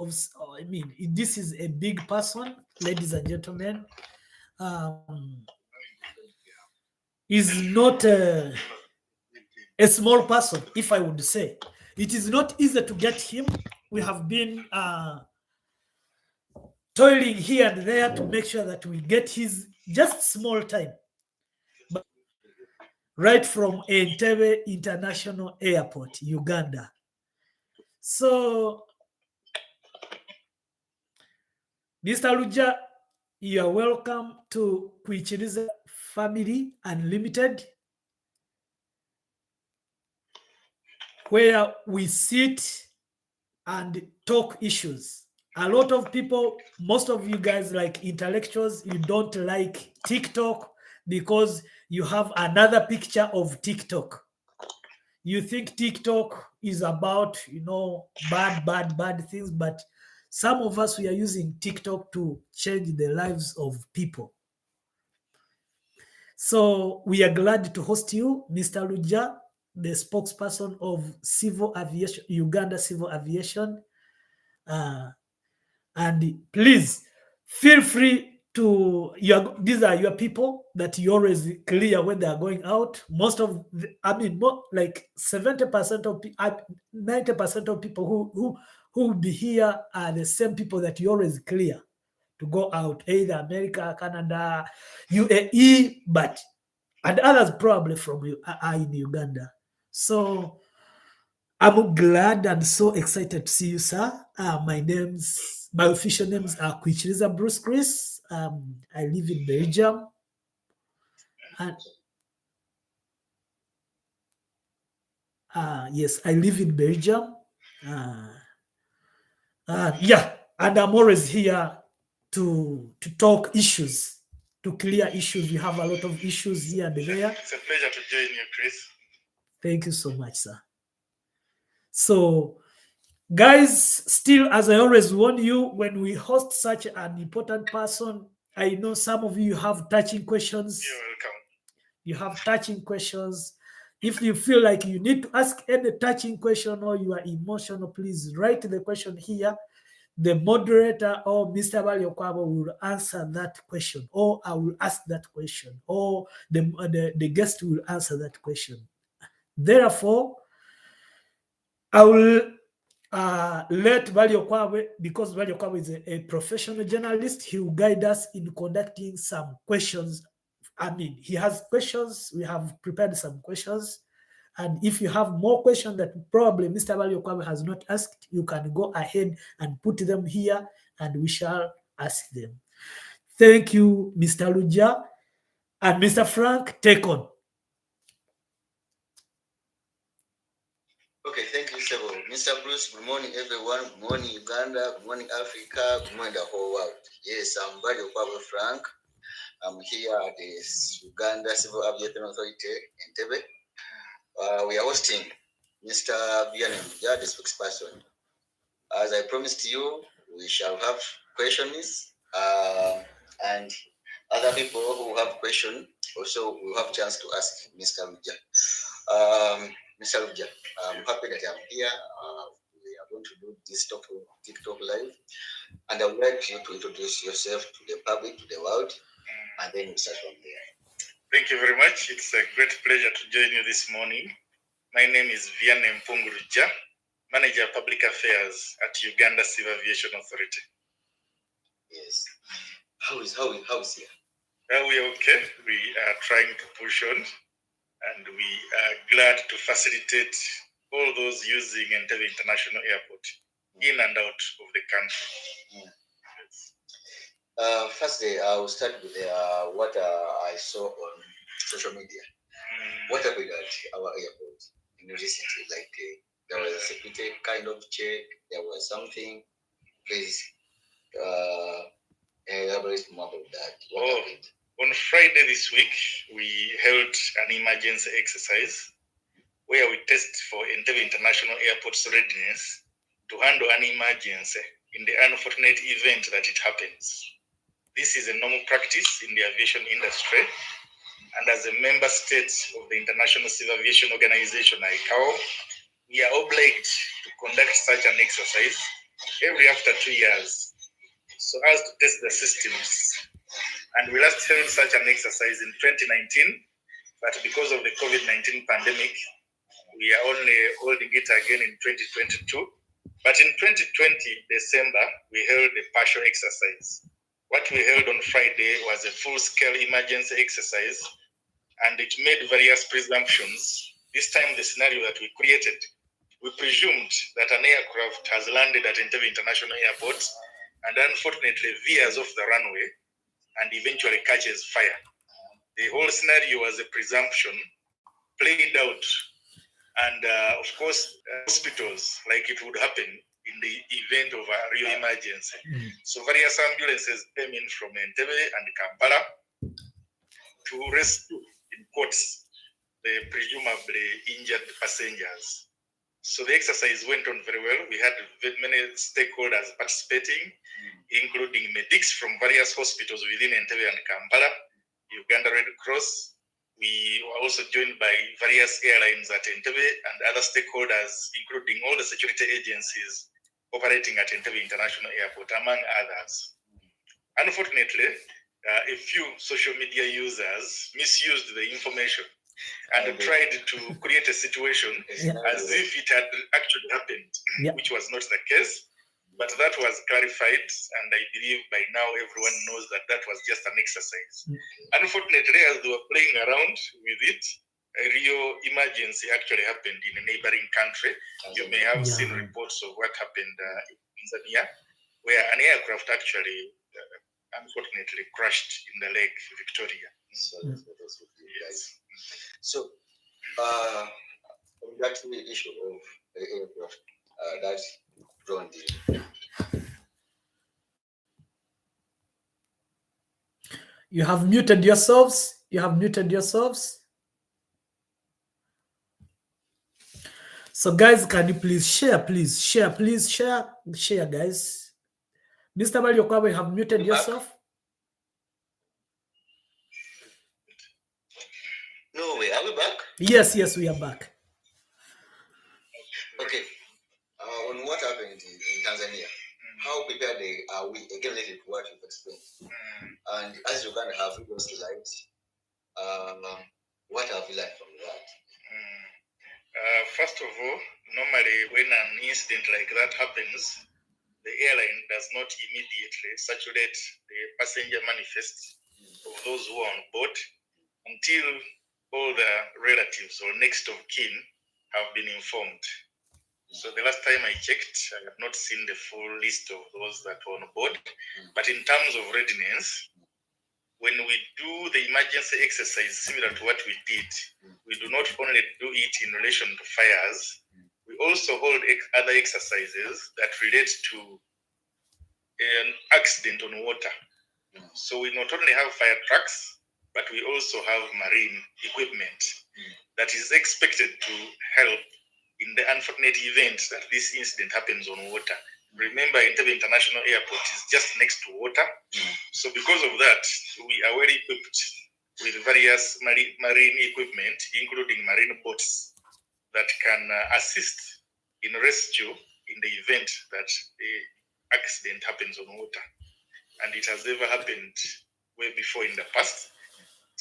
of, I mean, this is a big person, ladies and gentlemen. Is not a small person, if I would say. It is not easy to get him. We have been toiling here and there to make sure that we get his just small time. But right from Entebbe International Airport, Uganda. So, Mr. Lujja, you are welcome to Kwichiriza Family Unlimited, where we sit and talk issues. A lot of people, most of you guys like intellectuals, you don't like TikTok because you have another picture of TikTok. You think TikTok is about, bad things, but some of us, we are using TikTok to change the lives of people. So we are glad to host you, Mr. Lujja, the spokesperson of Civil Aviation, Uganda Civil Aviation. And please feel free to, these are your people that you always clear when they are going out. Most of like 70% of 90% of people who will be here are the same people that you always clear to go out, either America, Canada, UAE, and others probably from you are in Uganda. So I'm glad and so excited to see you, sir. My official names are Kwichiriza Bruce Chris. I live in Belgium. And yes, I live in Belgium. Yeah, and I'm always here to talk issues, to clear issues. We have a lot of issues here and there. It's a pleasure to join you, Chris. Thank you so much, sir. So, guys, still, as I always warn you, when we host such an important person, I know some of you have touching questions. You're welcome. You have touching questions. If you feel like you need to ask any touching question or you are emotional, please write the question here. The moderator or Mr. Baliokwabo will answer that question, or I will ask that question, or the guest will answer that question. Therefore, I will let Baliokwabo, because Baliokwabo is a professional journalist, he will guide us in conducting some questions. He has questions. We have prepared some questions. And if you have more questions that probably Mr. Baliokwabo has not asked, you can go ahead and put them here and we shall ask them. Thank you, Mr. Lujja. And Mr. Frank, take on. Okay, thank you, Sebo. Mr. Bruce, good morning, everyone. Good morning, Uganda. Good morning, Africa. Good morning, the whole world. Yes, I'm Baliokwabo Frank. I'm here at the Uganda Civil Aviation Authority in Entebbe. We are hosting Mr. VIANNY, the spokesperson. As I promised you, we shall have questions, and other people who have questions also will have chance to ask Mr. LUJJA. Mr. LUJJA, I'm happy that I'm here. We are going to do this TikTok live, and I would like you to introduce yourself to the public, to the world, and then we start from there. Thank you very much. It's a great pleasure to join you this morning. My name is VIANNY LUJJA, Manager of Public Affairs at Uganda Civil Aviation Authority. Yes. How is here? Well, we are okay. We are trying to push on, and we are glad to facilitate all those using Entebbe International Airport in and out of the country. Yes. Firstly, I will start with what I saw on social media. What happened at our airport recently? Like there was a security kind of check. There was something. Please elaborate more about that. What happened? On Friday this week, we held an emergency exercise where we test for Entebbe International Airport's readiness to handle an emergency in the unfortunate event that it happens. This is a normal practice in the aviation industry, and as a member state of the International Civil Aviation Organization, ICAO, we are obliged to conduct such an exercise every after 2 years, so as to test the systems. And we last held such an exercise in 2019, but because of the COVID-19 pandemic, we are only holding it again in 2022. But in 2020, December, we held a partial exercise. What we held on Friday was a full-scale emergency exercise, and it made various presumptions. This time, the scenario that we created, we presumed that an aircraft has landed at Entebbe International Airport and unfortunately veers off the runway and eventually catches fire. The whole scenario was a presumption played out. And of course, hospitals, like it would happen in the event of a real emergency. So various ambulances came in from Entebbe and Kampala to rescue in quotes the presumably injured passengers. So the exercise went on very well. We had many stakeholders participating, including medics from various hospitals within Entebbe and Kampala, Uganda Red Cross. We were also joined by various airlines at Entebbe and other stakeholders, including all the security agencies operating at Entebbe International Airport, among others. Unfortunately, a few social media users misused the information and tried to create a situation as if it had actually happened, which was not the case. But that was clarified, and I believe by now everyone knows that that was just an exercise. Unfortunately, as they were playing around with it, a real emergency actually happened in a neighboring country. You may have seen reports of what happened in Tanzania, where an aircraft actually unfortunately crashed in the Lake Victoria. So, that's the issue of the aircraft that drone did. You have muted yourselves. You have muted yourselves. So, guys, can you please share? Please share. Please share. Share, guys. Mr. Baliokwabo, you have muted yourself. No way. Are we back? Yes, yes, we are back. Okay. On what happened in Tanzania, how prepared are we? Again, related to what you've explained. And as you're going to have those lights, what have you learned from that? First of all, normally when an incident like that happens, the airline does not immediately saturate the passenger manifest of those who are on board until all the relatives or next of kin have been informed. So the last time I checked, I have not seen the full list of those that were on board. But in terms of readiness, when we do the emergency exercise similar to what we did, we do not only do it in relation to fires, we also hold other exercises that relate to an accident on water. So we not only have fire trucks, but we also have marine equipment that is expected to help in the unfortunate event that this incident happens on water. Remember, Entebbe International Airport is just next to water. So because of that, we are well equipped with various marine equipment, including marine boats that can assist in rescue in the event that the accident happens on water. And it has never happened way before in the past.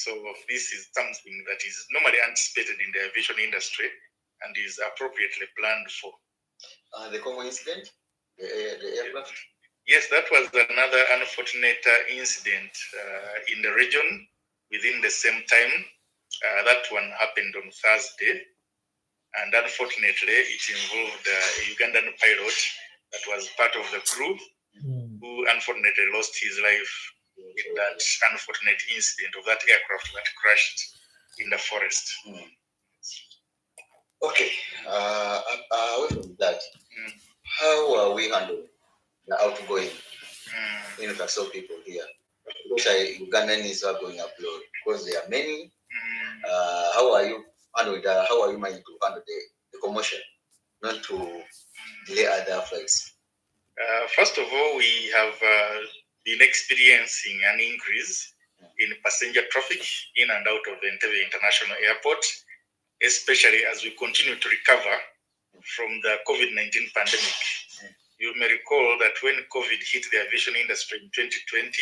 So this is something that is normally anticipated in the aviation industry and is appropriately planned for. The common incident? The aircraft? Yes, that was another unfortunate incident in the region within the same time. That one happened on Thursday. And unfortunately, it involved a Ugandan pilot that was part of the crew who unfortunately lost his life in that unfortunate incident of that aircraft that crashed in the forest. Okay. Away from that, how are we handling the outgoing influx of people here? Especially Ugandans are going abroad because there are many. How are you handling that? How are you managing to handle the commotion, not to delay other flights? First of all, we have been experiencing an increase in passenger traffic in and out of the Entebbe International Airport, especially as we continue to recover from the COVID-19 pandemic. you may recall that when COVID hit the aviation industry in 2020,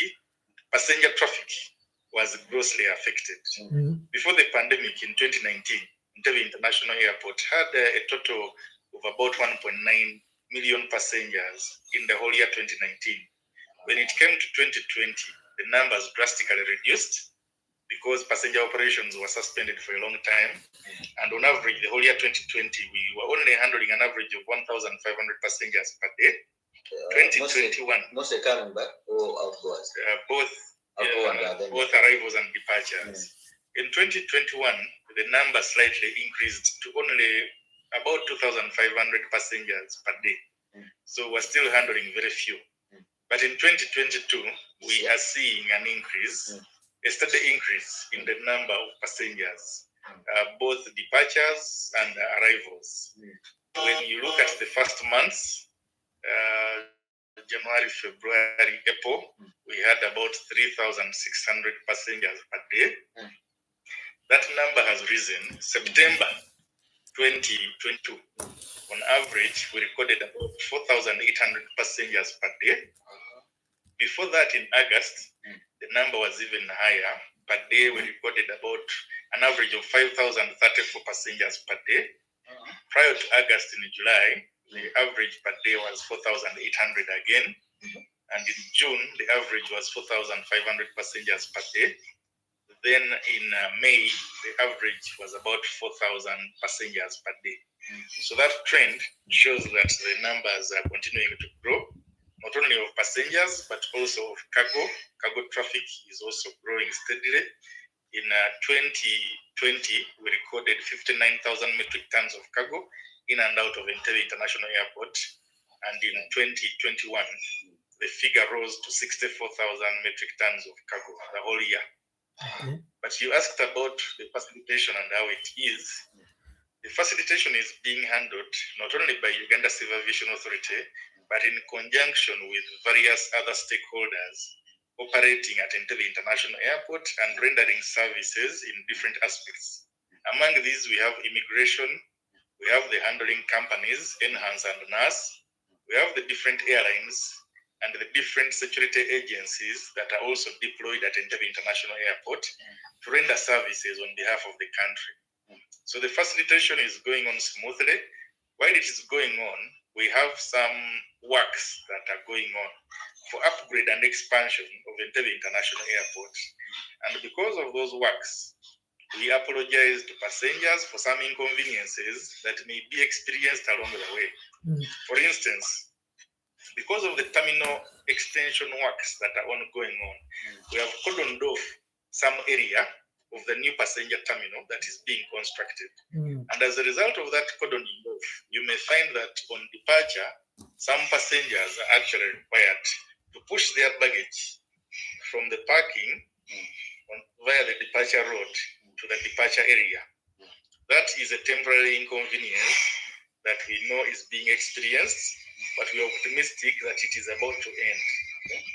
passenger traffic was grossly affected. Before the pandemic in 2019, Entebbe International Airport had a total of about 1.9 million passengers in the whole year 2019. When it came to 2020, the numbers drastically reduced because passenger operations were suspended for a long time. And on average, the whole year 2020, we were only handling an average of 1,500 passengers per day. 2021. Mostly coming back or outgoers? Both arrivals and departures. In 2021, the number slightly increased to only about 2,500 passengers per day. So we're still handling very few. But in 2022, we are seeing an increase, a steady increase in the number of passengers, both departures and arrivals. When you look at the first months, January, February, April, we had about 3,600 passengers per day. That number has risen. September 2022, on average, we recorded about 4,800 passengers per day. Before that, in August, the number was even higher. Per day, we recorded about an average of 5,034 passengers per day. Prior to August, in July, the average per day was 4,800 again. And in June, the average was 4,500 passengers per day. Then in May, the average was about 4,000 passengers per day. So that trend shows that the numbers are continuing to grow, not only of passengers, but also of cargo. Cargo traffic is also growing steadily. In 2020, we recorded 59,000 metric tons of cargo in and out of Entebbe International Airport. And in 2021, the figure rose to 64,000 metric tons of cargo the whole year. But you asked about the facilitation and how it is. The facilitation is being handled not only by Uganda Civil Aviation Authority, but in conjunction with various other stakeholders operating at Entebbe International Airport and rendering services in different aspects. Among these, we have immigration, we have the handling companies, Enhance and NAS, we have the different airlines, and the different security agencies that are also deployed at Entebbe International Airport to render services on behalf of the country. So the facilitation is going on smoothly. While it is going on, we have some works that are going on for upgrade and expansion of Entebbe International Airport. And because of those works, we apologize to passengers for some inconveniences that may be experienced along the way. For instance, because of the terminal extension works that are ongoing on, we have cordoned off some area of the new passenger terminal that is being constructed. And as a result of that cordoning off, you may find that on departure, some passengers are actually required to push their baggage from the parking via the departure road to the departure area. That is a temporary inconvenience that we know is being experienced, but we are optimistic that it is about to end.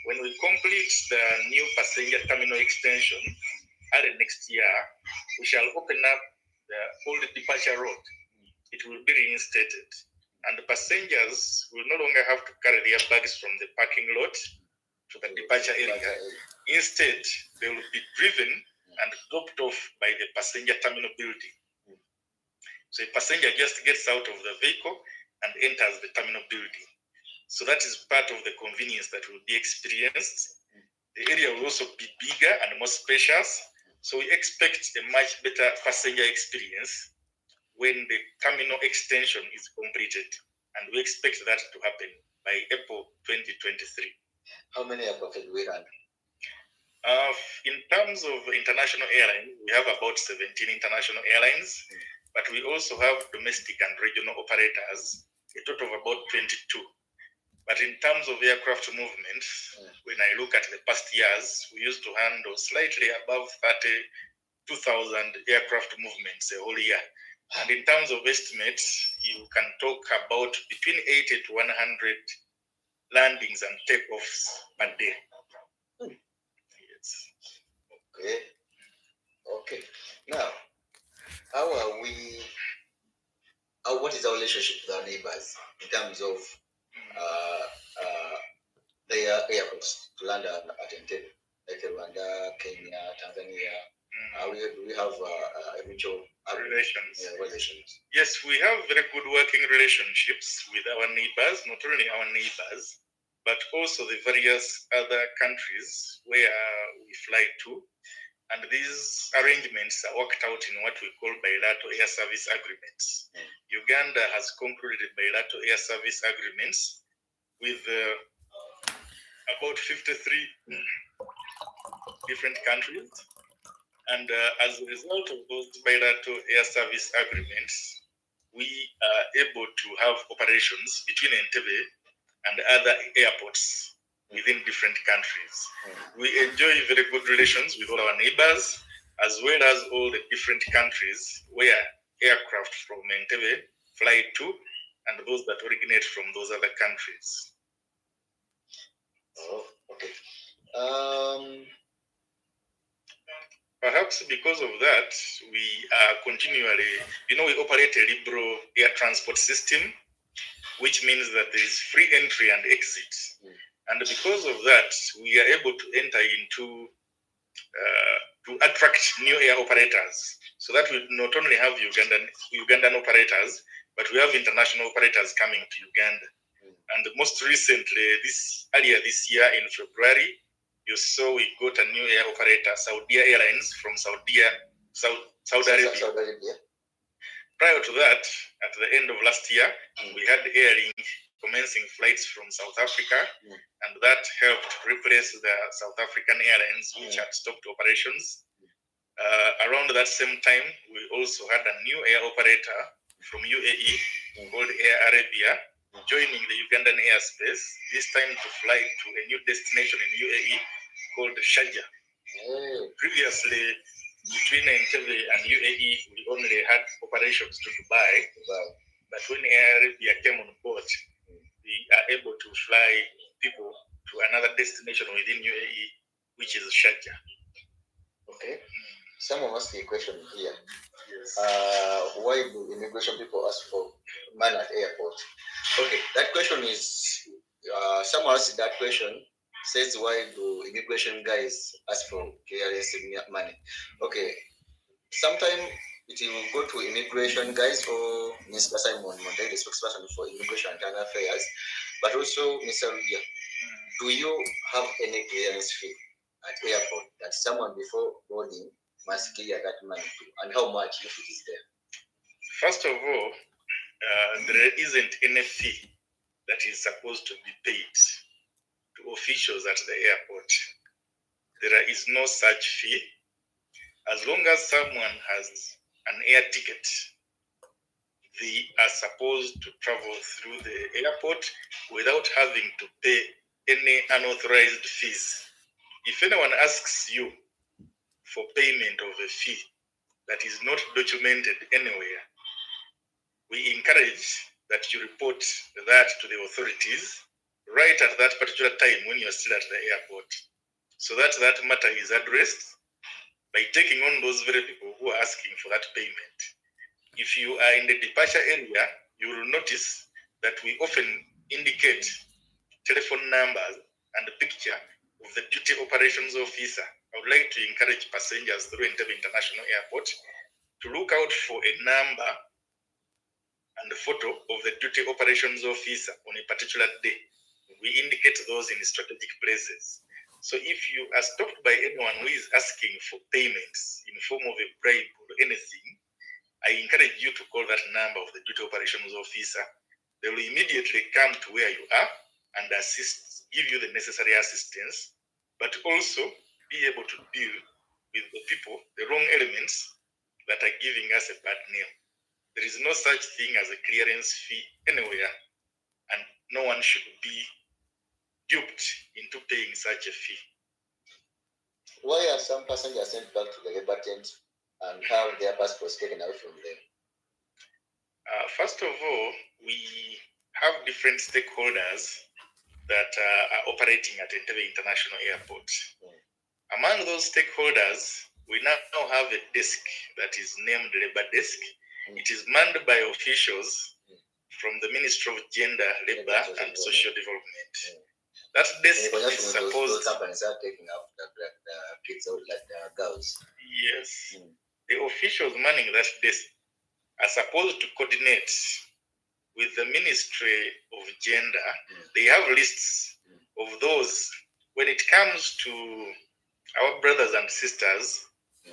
When we complete the new passenger terminal extension early next year, we shall open up the old departure road. It will be reinstated, and the passengers will no longer have to carry their bags from the parking lot to the departure area. Instead, they will be driven and dropped off by the passenger terminal building. So a passenger just gets out of the vehicle and enters the terminal building. So that is part of the convenience that will be experienced. The area will also be bigger and more spacious. So we expect a much better passenger experience when the terminal extension is completed. And we expect that to happen by April 2023. How many aircraft do we run? In terms of international airlines, we have about 17 international airlines, but we also have domestic and regional operators, a total of about 22. But in terms of aircraft movement, when I look at the past years, we used to handle slightly above 32,000 aircraft movements a whole year. And in terms of estimates, you can talk about between 80 to 100 landings and takeoffs per day. Yes. Okay. Now, how are we? What is our relationship with our neighbors in terms of their airports to land at Entebbe, like Rwanda, Kenya, Tanzania. We have mutual relations. Yes, we have very good working relationships with our neighbors, not only our neighbors, but also the various other countries where we fly to. And these arrangements are worked out in what we call bilateral air service agreements. Uganda has concluded bilateral air service agreements with about 53 different countries. And as a result of those bilateral air service agreements, we are able to have operations between Entebbe and other airports within different countries. We enjoy very good relations with all our neighbors, as well as all the different countries where aircraft from Entebbe fly to, and those that originate from those other countries. Oh, okay. Perhaps because of that, we are continually, we operate a liberal air transport system, which means that there is free entry and exit. And because of that, we are able to enter into, to attract new air operators. So that we not only have Ugandan operators, but we have international operators coming to Uganda. And most recently, earlier this year in February, you saw we got a new air operator, Saudi Airlines from Saudi Arabia. Prior to that, at the end of last year, we had Airlink commencing flights from South Africa, and that helped replace the South African Airlines, which had stopped operations. Around that same time, we also had a new air operator from UAE called Air Arabia, joining the Ugandan airspace, this time to fly to a new destination in UAE called Sharjah. Previously, between Entebbe and UAE, we only had operations to Dubai, but when Air Arabia came on board, we are able to fly people to another destination within UAE, which is Sharjah. Okay. Someone asked a question here. Yes. Why do immigration people ask for money at airport? Okay, that question is, someone asked that question, says why do immigration guys ask for clearance money? Okay, sometimes it will go to immigration guys or Mr. Simon Monday, the spokesperson for immigration and internal affairs, but also Mr. LUJJA. Do you have any clearance fee at airport that someone before boarding must clear that money to, and how much if it is there? First of all, there isn't any fee that is supposed to be paid to officials at the airport. There is no such fee. As long as someone has an air ticket, they are supposed to travel through the airport without having to pay any unauthorized fees. If anyone asks you for payment of a fee that is not documented anywhere, we encourage that you report that to the authorities right at that particular time when you're still at the airport, so that that matter is addressed by taking on those very people who are asking for that payment. If you are in the departure area, you will notice that we often indicate telephone numbers and a picture of the duty operations officer. I would like to encourage passengers through Entebbe International Airport to look out for a number and a photo of the duty operations officer on a particular day. We indicate those in strategic places. So if you are stopped by anyone who is asking for payments in form of a bribe or anything, I encourage you to call that number of the duty operations officer. They will immediately come to where you are and assist, give you the necessary assistance, but also be able to deal with the people, the wrong elements that are giving us a bad name. There is no such thing as a clearance fee anywhere, and no one should be duped into paying such a fee. Why are some passengers sent back to the labor tent and have their passports taken away from them? First of all, we have different stakeholders that are operating at Entebbe International Airport. Among those stakeholders, we now have a desk that is named Labor Desk. It is manned by officials from the Ministry of Gender, Labor and Social Development. That desk is supposed. Those companies are taking up the kids out like the girls. Yes, the officials manning that desk are supposed to coordinate with the Ministry of Gender. They have lists of those. When it comes to our brothers and sisters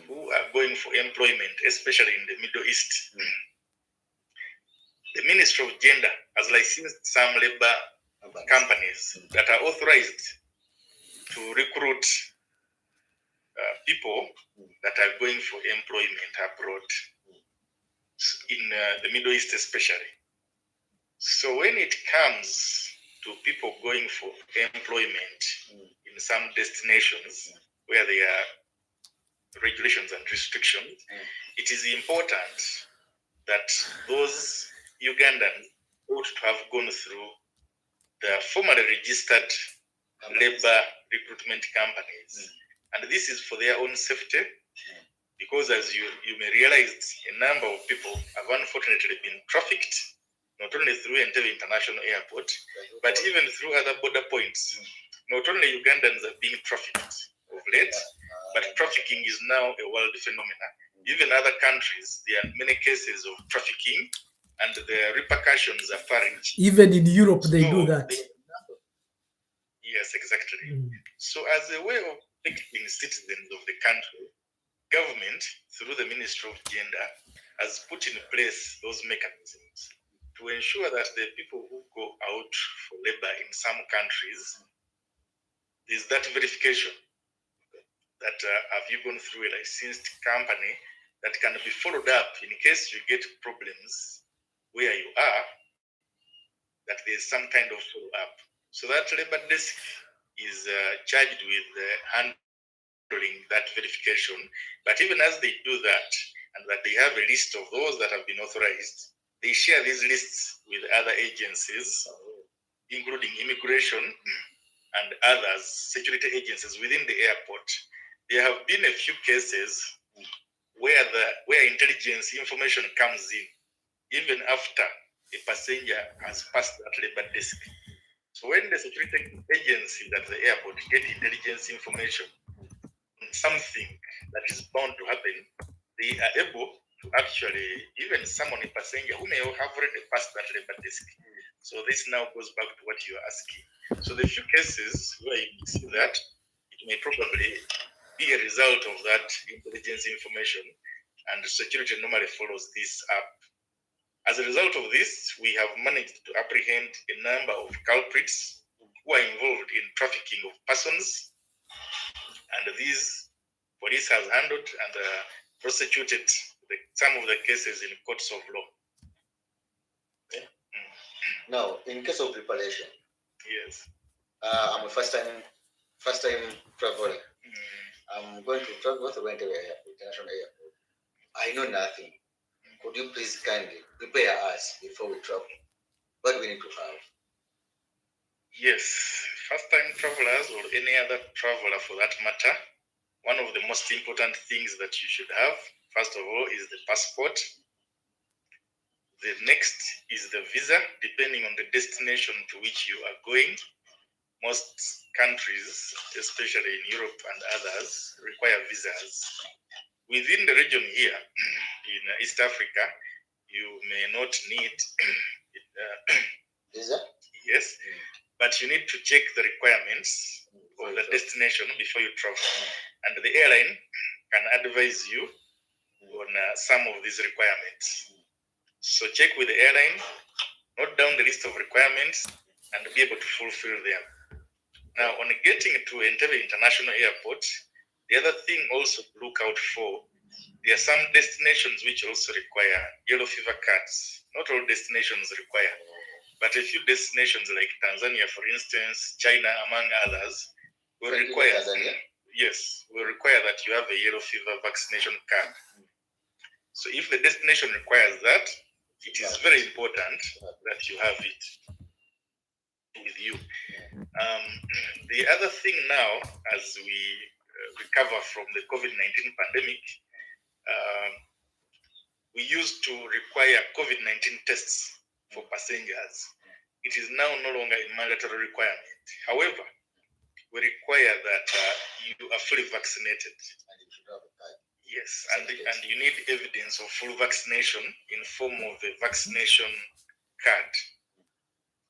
who are going for employment, especially in the Middle East, the Ministry of Gender has licensed some labor companies that are authorized to recruit people that are going for employment abroad, in the Middle East especially. So when it comes to people going for employment in some destinations where there are regulations and restrictions, it is important that those Ugandans ought to have gone through the formally registered labor recruitment companies. And this is for their own safety, because as you may realize, a number of people have unfortunately been trafficked, not only through Entebbe International Airport, but even through other border points. Not only Ugandans are being trafficked of late, but trafficking is now a world phenomenon. Even other countries, there are many cases of trafficking, and the repercussions are far-reaching. Even in Europe, they do that. Yes, exactly. So as a way of protecting citizens of the country, government, through the Ministry of Gender, has put in place those mechanisms to ensure that the people who go out for labor in some countries, there's that verification that have you gone through a licensed company that can be followed up in case you get problems where you are, that there's some kind of follow-up. So that labor desk is charged with handling that verification. But even as they do that, and that they have a list of those that have been authorized, they share these lists with other agencies, including immigration and others, security agencies within the airport. There have been a few cases where intelligence information comes in, even after a passenger has passed that labor desk. So when the security agencies at the airport get intelligence information on something that is bound to happen, they are able to actually even summon a passenger who may have already passed that labor desk. So this now goes back to what you are asking. So the few cases where you see that, it may probably be a result of that intelligence information, and security normally follows this up. As a result of this, we have managed to apprehend a number of culprits who are involved in trafficking of persons, and these police has handled and prosecuted some of the cases in courts of law. Now, in case of preparation, Yes. I'm a first time traveler. I'm going to travel to Entebbe International Airport. I know nothing. Could you please kindly prepare us before we travel? What do we need to have? Yes, first-time travelers or any other traveler for that matter, one of the most important things that you should have, first of all, is the passport. The next is the visa, depending on the destination to which you are going. Most countries, especially in Europe and others, require visas. Within the region here, in East Africa, you may not need Visa? yes, but you need to check the requirements of the destination before you travel. And the airline can advise you on some of these requirements. So check with the airline, note down the list of requirements, and be able to fulfill them. Now, on getting to Entebbe International Airport, the other thing also to look out for, there are some destinations which also require yellow fever cards. Not all destinations require, but a few destinations like Tanzania, for instance, China, among others, will require. Tanzania? Yes, will require that you have a yellow fever vaccination card. So if the destination requires that, it is very important that you have it with you. The other thing now, as we recover from the COVID-19 pandemic, we used to require COVID-19 tests for passengers. It is now no longer a mandatory requirement. However, we require that you are fully vaccinated. Yes, and you need evidence of full vaccination in form of a vaccination card.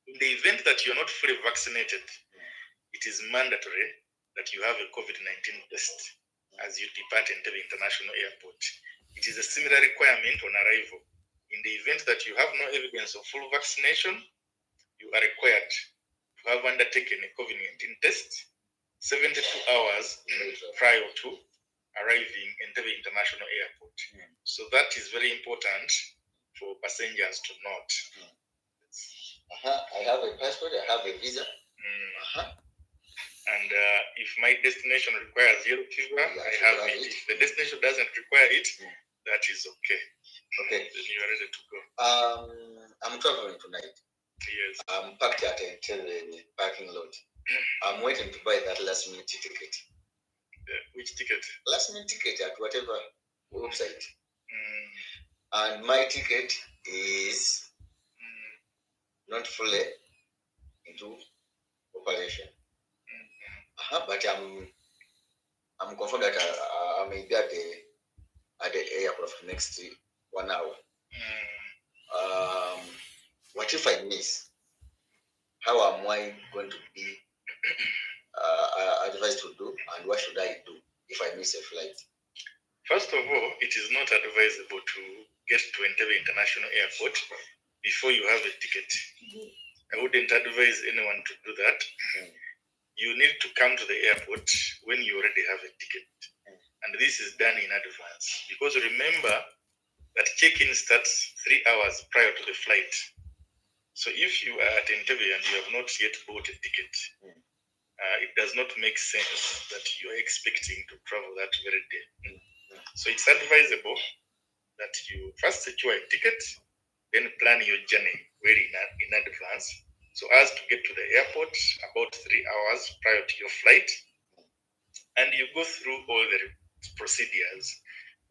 In the event that you're not fully vaccinated, it is mandatory that you have a COVID-19 test as you depart Entebbe International Airport. It is a similar requirement on arrival. In the event that you have no evidence of full vaccination, you are required to have undertaken a COVID-19 test 72 hours prior to arriving Entebbe International Airport. So that is very important for passengers to note. I have a passport, I have a visa. And if my destination requires yellow fever, I have it. If the destination doesn't require it, that is okay. Okay. Then you are ready to go. I'm traveling tonight. Yes. I'm parked at the parking lot. I'm waiting to buy that last minute ticket. Which ticket? Last minute ticket at whatever website. And my ticket is not fully into operation. But I'm confident that I may be at the airport for next 1 hour. What if I miss? How am I going to be advised to do, and what should I do if I miss a flight? First of all, it is not advisable to get to Entebbe International Airport before you have a ticket. I wouldn't advise anyone to do that. You need to come to the airport when you already have a ticket. And this is done in advance. Because remember that check-in starts 3 hours prior to the flight. So if you are at Entebbe and you have not yet bought a ticket, it does not make sense that you are expecting to travel that very day. So it's advisable that you first secure a ticket, then plan your journey very in advance, so as to get to the airport about 3 hours prior to your flight, and you go through all the procedures.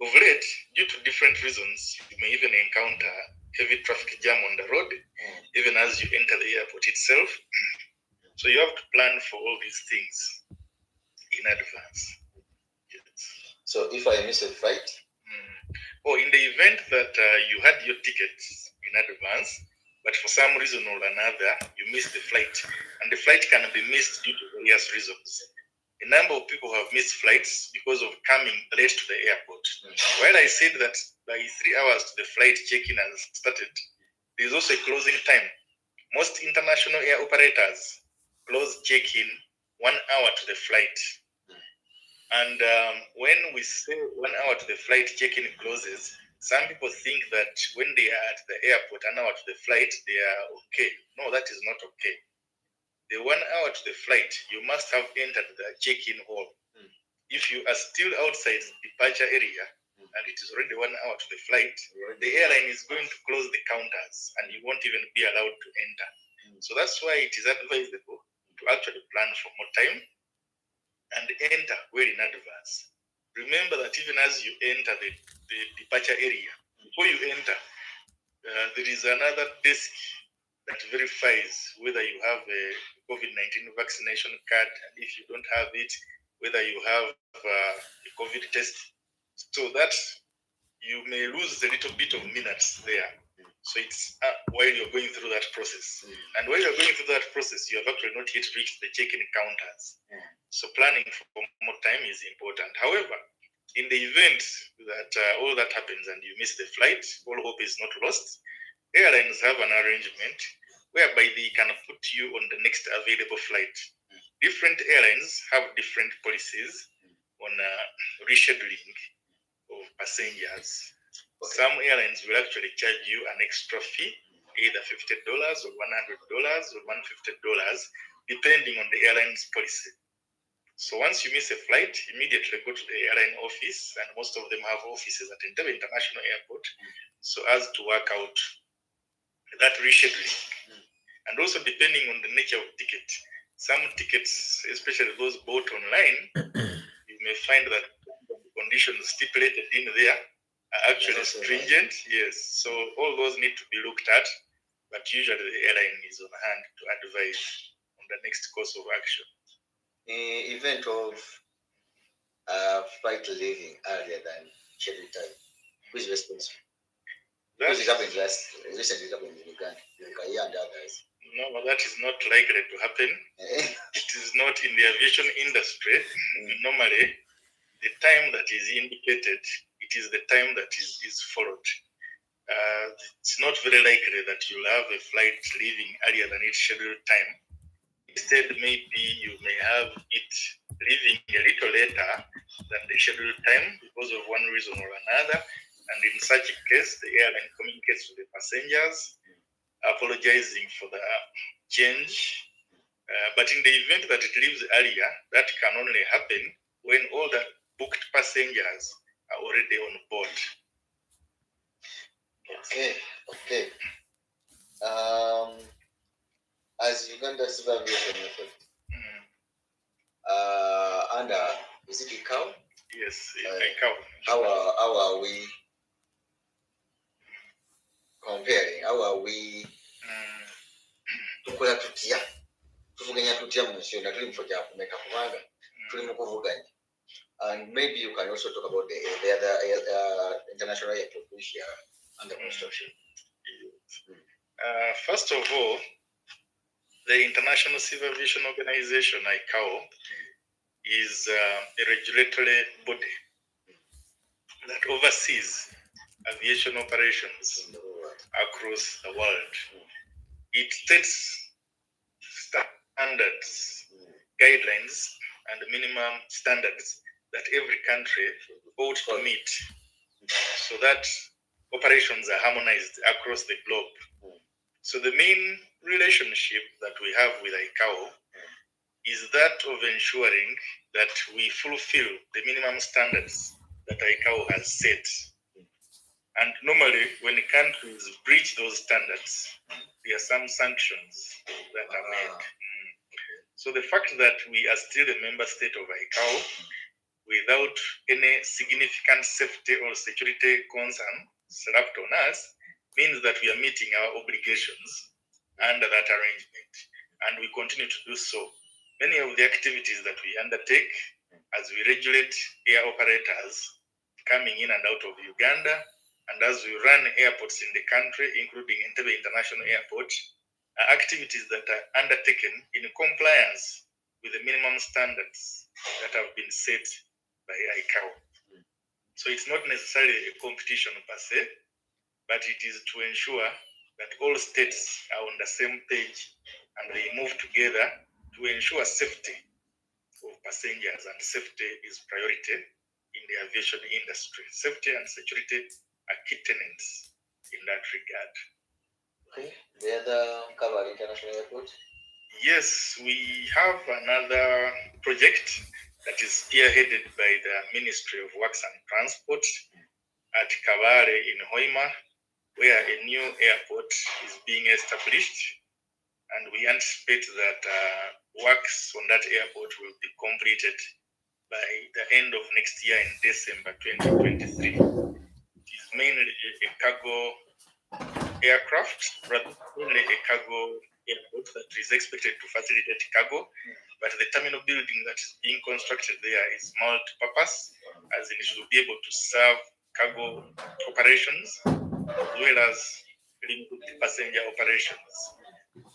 Of late, due to different reasons, you may even encounter heavy traffic jam on the road, even as you enter the airport itself. So you have to plan for all these things in advance. Yes. So if I miss a flight? Or in the event that you had your ticket in advance, but for some reason or another, you missed the flight, and the flight can be missed due to various reasons. A number of people have missed flights because of coming late to the airport. While I said that by 3 hours to the flight check-in has started, there is also a closing time. Most international air operators close check-in 1 hour to the flight. And when we say 1 hour to the flight check-in closes, some people think that when they are at the airport 1 hour to the flight, they are okay. No, that is not okay. The 1 hour to the flight, you must have entered the check-in hall. If you are still outside the departure area and it is already 1 hour to the flight, the airline is going to close the counters and you won't even be allowed to enter. So that's why it is advisable to actually plan for more time and enter well in advance. Remember that even as you enter the departure area, before you enter, there is another desk that verifies whether you have a COVID-19 vaccination card, and if you don't have it, whether you have a COVID test, so that you may lose a little bit of minutes there. So it's while you're going through that process. And while you're going through that process, you have actually not yet reached the check-in counters. So planning for more time is important. However, in the event that all that happens and you miss the flight, all hope is not lost. Airlines have an arrangement whereby they can put you on the next available flight. Different airlines have different policies on rescheduling of passengers. Some airlines will actually charge you an extra fee, either $50 or $100 or $150, depending on the airline's policy. So once you miss a flight, immediately go to the airline office, and most of them have offices at Entebbe International Airport, so as to work out that rescheduling. And also depending on the nature of ticket, some tickets, especially those bought online, you may find that the conditions stipulated in there are actually stringent. Yes, so all those need to be looked at but usually the airline is on hand to advise on the next course of action. In event of flight leaving earlier than scheduled time, who is responsible? Because it happened recently, it happened in Uganda, and others. No, but that is not likely to happen. It is not in the aviation industry. Normally, the time that is indicated, it is the time that is followed. It's not very likely that you'll have a flight leaving earlier than its scheduled time. Instead, maybe you may have it leaving a little later than the scheduled time because of one reason or another. And in such a case, the airline communicates with the passengers, apologizing for the change. But in the event that it leaves earlier, that can only happen when all the booked passengers are already on board. Okay. As Uganda Civil Aviation Method, under is it ICAO? Yes, ICAO. How are we comparing? How are we tukola tutya? Tuvuganya tutya mu nsi yonna tuli mu kifo kya kumeka kubanga tuli mu kuvuganya. And maybe you can also talk about the other international airport which are under construction. First of all, the International Civil Aviation Organization, ICAO, is a regulatory body that oversees aviation operations across the world. It sets standards, guidelines, and minimum standards that every country ought to meet so that operations are harmonized across the globe. So the main relationship that we have with ICAO is that of ensuring that we fulfill the minimum standards that ICAO has set. And normally, when countries breach those standards, there are some sanctions that are made. So the fact that we are still a member state of ICAO without any significant safety or security concern slapped on us means that we are meeting our obligations under that arrangement, and we continue to do so. Many of the activities that we undertake as we regulate air operators coming in and out of Uganda, and as we run airports in the country, including Entebbe International Airport, are activities that are undertaken in compliance with the minimum standards that have been set by ICAO. So it's not necessarily a competition per se, but it is to ensure that all states are on the same page and they move together to ensure safety of passengers, and safety is priority in the aviation industry. Safety and security are key tenets in that regard. Okay. The other Kabale International Airport? Yes, we have another project that is spearheaded by the Ministry of Works and Transport at Kabale in Hoima, where a new airport is being established, and we anticipate that works on that airport will be completed by the end of next year in December 2023. It is mainly a cargo aircraft, rather only a cargo airport that is expected to facilitate cargo, but the terminal building that is being constructed there is multi-purpose, as in it will be able to serve cargo operations as well as limited passenger operations.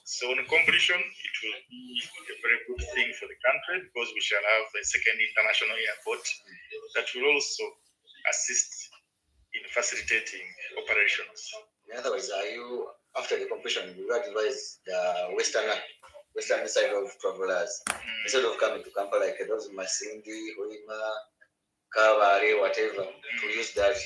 So on completion, it will be a very good thing for the country because we shall have a second international airport that will also assist in facilitating operations. In other words, are you, after the completion, you advise the western side of travelers, instead of coming to Kampala like those Masindi, Hoima, Kabale, whatever, to use that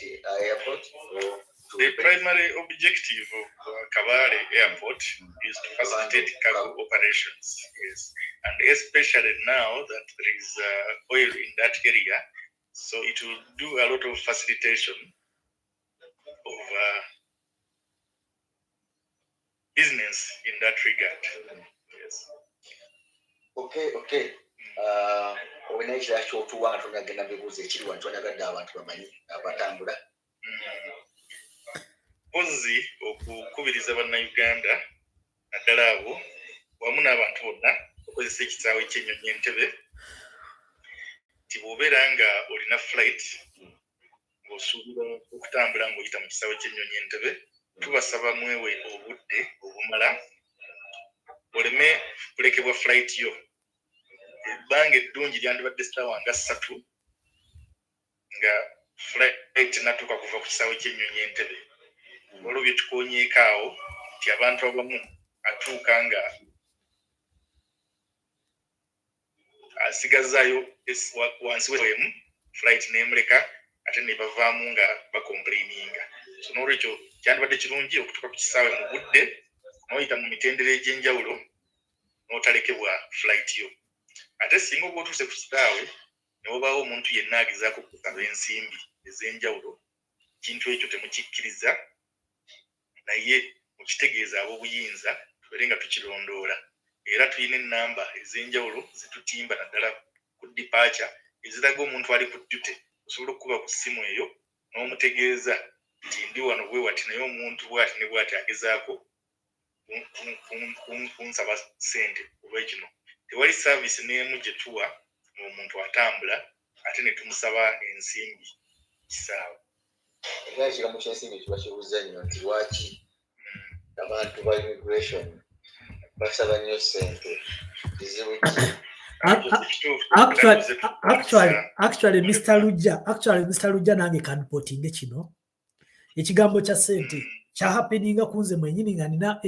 airport? Or the primary objective of Kabale Airport is to facilitate cargo operations, yes, and especially now that there is oil in that area, so it will do a lot of facilitation of business in that regard. Yes. Okay. Olina ekirala kyotuwanga tonagenda mbibuuza ekiri wano twanyagadde abantu bamanyi abatambula. Pozzi okukubiriza bannayuganda naddala abo wamu n'abantu bonna okozesa ekisaawe ky'ennyonyi Entebbe nti bw'obeera nga olina flight ng'osuubira okutambula ng'oyita mu kisaawe ky'ennyonyi Entebbe, tubasaba mwewe obudde obumala oleme kulekebwa flight yo. Ebbanga eddungi lyandibadde ssaawa nga 3 nga flight natuuka kuva ku kisaawe ky'ennyonyi Entebbe. Olwo bye tukonyeeko awo nti abantu abamu atuuka nga asigazaayo wansi w'emu flight n'emuleka ate ne bavaamu nga bakomplaininga. So n'olwekyo kyandibadde kirungi okutuuka ku kisaawe mu budde n'oyita mu mitendera egy'enjawulo n'otalekebwa flight yo. Ate singa oba otuuse ku kisaawe ne wabaawo omuntu yenna agezaako okusaba ensimbi ez'enjawulo, ekintu ekyo temukikkiriza, naye mukitegeeza ab'obuyinza tubeere nga tukirondoola. Era tulina ennamba ez'enjawulo zetutimba naddala ku departure eziraga omuntu ali ku ddute. Osobola okukuba ku ssimu eyo n'omutegeeza nti ndi wano bwe wati, naye omuntu bw'ati ne bw'ati agezaako kunsaba ssente olw'ekino. Tewali saavisi n'emu gye tuwa omuntu atambula ate ne tumusaba ensimbi kisaawe. Era ekigambo ky'ensimbi kiba kibuuza nnyo nti lwaki abantu ba immigration basaba nnyo ssente, kizibu ki? Actually, Mr. Lujja nange kanpotinge kino ekigambo kya ssente kya happeninga kunze mwenyini nga nina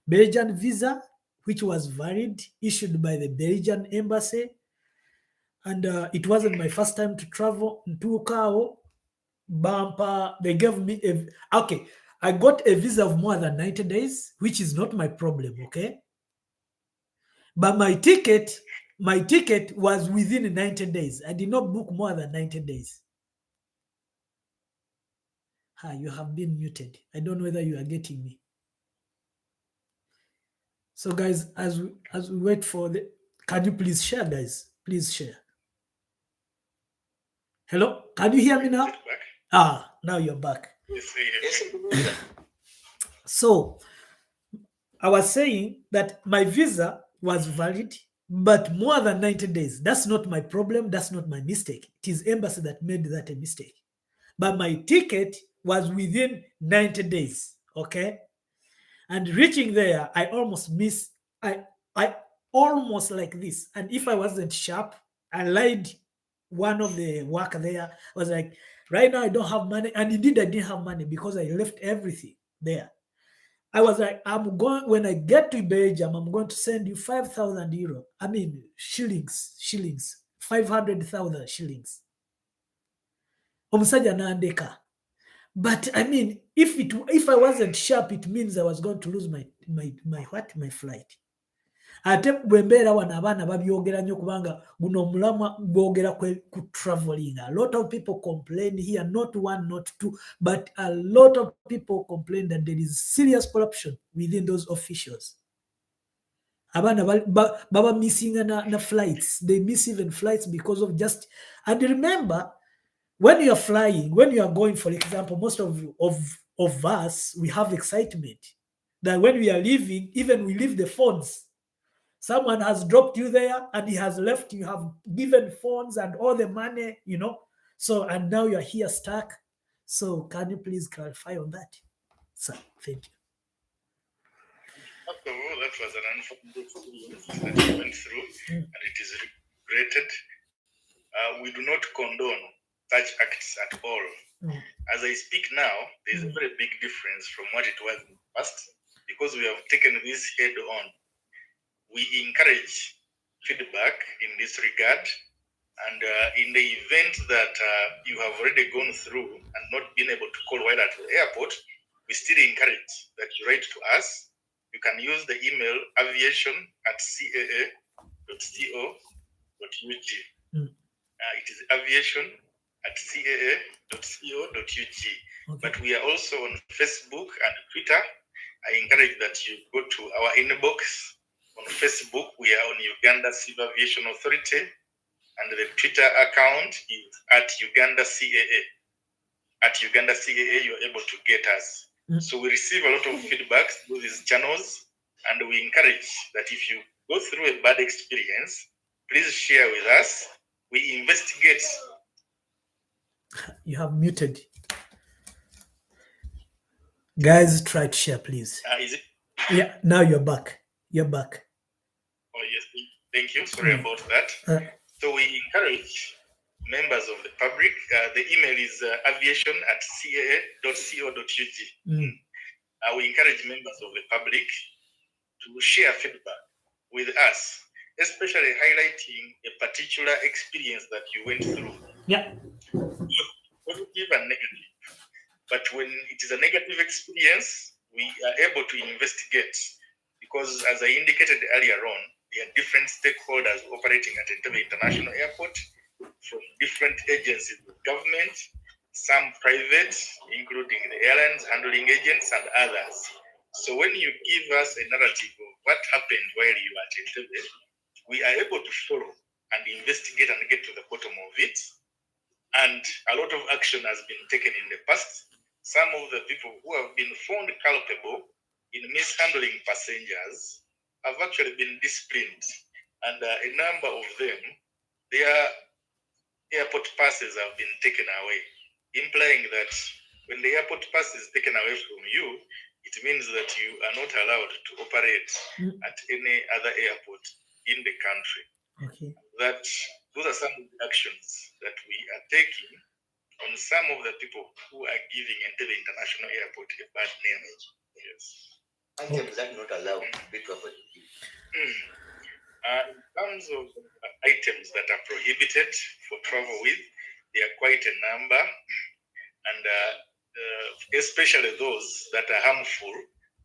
Belgian visa which was valid, issued by the Belgian embassy, and it wasn't my first time to travel. Ntuukaawo bumper, they gave me okay, I got a visa of more than 90 days, which is not my problem, okay? But my ticket was within 90 days. I did not book more than 90 days. You have been muted. I don't know whether you are getting me. So guys, as we wait for the, can you please share, guys? Please share. Hello, can you hear me now? Now you're back. So I was saying that my visa was valid, but more than 90 days. That's not my problem. That's not my mistake. It is embassy that made that a mistake. But my ticket was within 90 days. Okay. And reaching there, I almost missed. I almost like this. And if I wasn't sharp, I lied. One of the worker there was like, right now I don't have money. And indeed I didn't have money because I left everything there. I was like, I'm going, when I get to Belgium, I'm going to send you 5,000 euro. I mean, shillings, 500,000 shillings. Omusajja n'andeka. But I mean, if I wasn't sharp, it means I was going to lose my flight. Ate bwembeera wano abaana babyogera nnyo kubanga guno omulamwa gwogera ku traveling. A lot of people complain here, not one, not two, but a lot of people complain that there is serious corruption within those officials. Abaana baba missing na flights. They miss even flights because of just, and remember, when you are flying, when you are going, for example, most of us, we have excitement that when we are leaving, even we leave the phones. Someone has dropped you there and he has left. You have given phones and all the money, you know. So, and now you're here stuck. So, can you please clarify on that? Sir, thank you. After all, that was an unfortunate experience that we went through, and it is regretted. We do not condone such acts at all. As I speak now, there's a very big difference from what it was in the past, because we have taken this head on. We encourage feedback in this regard, and in the event that you have already gone through and not been able to call while at the airport, we still encourage that you write to us. You can use the email aviation@caa.co.ug. It is aviation@caa.co.ug. Okay. But we are also on Facebook and Twitter. I encourage that you go to our inbox. On Facebook, we are on Uganda Civil Aviation Authority, and the Twitter account is @Uganda CAA. at Uganda CAA, you're able to get us. So we receive a lot of feedback through these channels, and we encourage that if you go through a bad experience, please share with us. We investigate. You have muted. Guys, try to share, please. Is it? Yeah, now you're back. You're back. Oh, yes. Thank you. Sorry about that. So we encourage members of the public. The email is aviation@caa.co.ug. We encourage members of the public to share feedback with us, especially highlighting a particular experience that you went through. Yeah. Positive and negative. But when it is a negative experience, we are able to investigate, because as I indicated earlier on, there are different stakeholders operating at Entebbe International Airport from different agencies of government, some private, including the airlines, handling agents, and others. So when you give us a narrative of what happened while you were at Entebbe, we are able to follow and investigate and get to the bottom of it. And a lot of action has been taken in the past. Some of the people who have been found culpable in mishandling passengers have actually been disciplined, and a number of them, their airport passes have been taken away, implying that when the airport pass is taken away from you, it means that you are not allowed to operate at any other airport in the country. Okay. That those are some of the actions that we are taking on some of the people who are giving Entebbe International Airport a bad name. Yes. Items that not allowed to be covered. In terms of items that are prohibited for travel with, there are quite a number, and especially those that are harmful.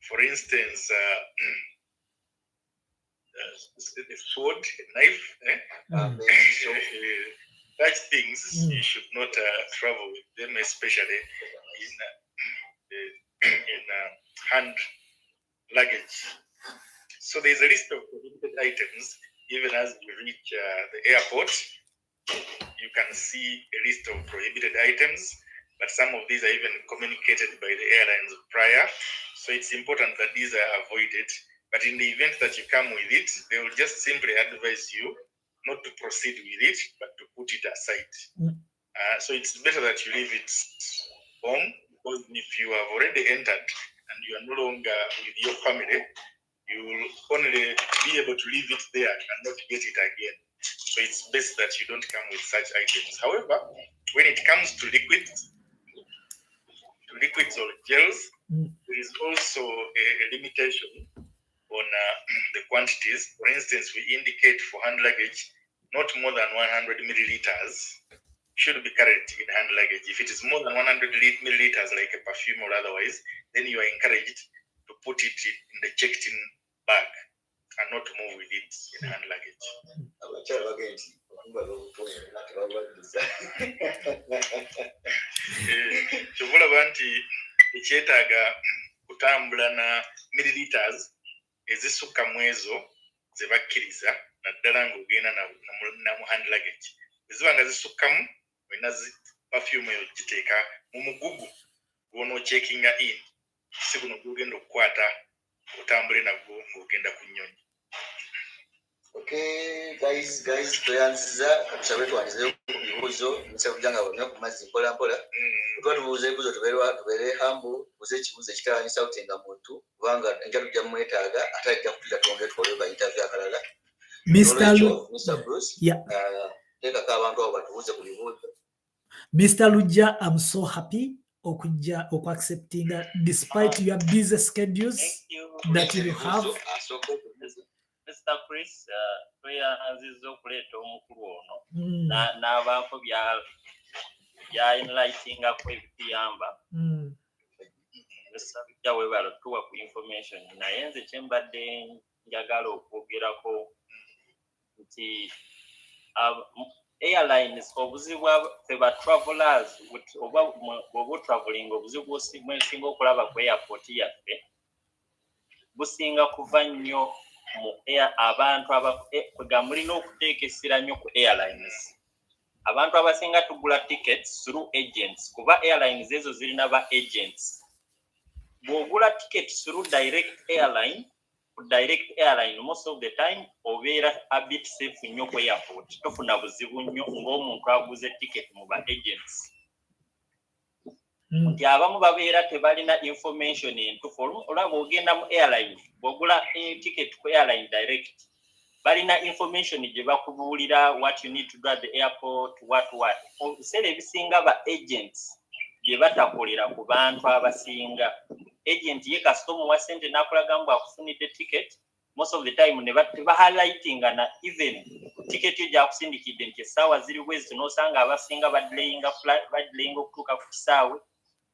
For instance, the sword, a knife, such things you should not travel with them, especially in hand luggage. So there's a list of prohibited items. Even as you reach the airport, you can see a list of prohibited items, but some of these are even communicated by the airlines prior. So it's important that these are avoided. But in the event that you come with it, they will just simply advise you not to proceed with it, but to put it aside. So it's better that you leave it home, because if you have already entered and you are no longer with your family, you will only be able to leave it there and not get it again. So it's best that you don't come with such items. However, when it comes to liquids or gels, there is also a limitation on the quantities. For instance, we indicate for hand luggage, not more than 100 milliliters should be carried in hand luggage. If it is more than 100 milliliters, like a perfume or otherwise, then you are encouraged to put it in the checked-in bag and not move with it in hand luggage. Kyovulaba nti ekyetaaga kutambula na milliliters ezisukka mu ezo ze bakkiriza naddala ng'ogenda na mu hand luggage. Eziba nga zisukkamu olina perfume eyo giteeka mu mugugu gw'onoocheckinga in, si guno gw'ogenda okukwata otambule nagwo ng'ogenda ku nnyonyi. Okay, guys, tweyanziza tusabe twanzizeyo ku bibuuzo nsabujanga bonna ku mazzi mpola tubuuza ebibuuzo tubeere hambu, tubuuze ekibuuzo ekitawanisa okutenga muntu kubanga enja tujja mumwetaaga ate ajja kutulira twongere tukole ba interview akalala. Mr. Bruce, teekako abantu abo batubuuze ku bibuuzo. Mr. Lujja, I'm so happy okujja accepting despite your busy schedules that you have. Mr. Chris, tweyanziza okuleeta omukulu ono n'abantu bya enlightingako ebituyamba. Sabijja webala tuwa ku information naye nze kyembadde njagala okwogerako nti airlines obuzibu feba travelers oba traveling obuzibu mwesinga okulaba ku airport yaffe businga kuva nnyo mu abantu kwega mulina okuteekesera nnyo ku airlines. abantu abasinga tugula tickets through agents kuba airlines ezo zirina ba agents. Bw'ogula tickets through direct airline most of the time obeera a bit safe nnyo ku airport, tofuna buzibu nnyo ng'omuntu aguze ticket mu ba agents. Nti abamu babeera tebalina information entuufu. Olaba ogenda mu airline, bw'ogula ticket ku airline direct, balina information gye bakubuulira what you need to do at the airport, what. Obiseera ebisinga ba agents bye batakolera ku bantu abasinga. Agent ye customer wa sente n'akulaga mbu akufunidde ticket, most of the time ne highlightinga na even ticket yo gy'akusindikidde nti essaawa ziri bwezi n'osanga abasinga badelayinga okutuuka ku kisaawe.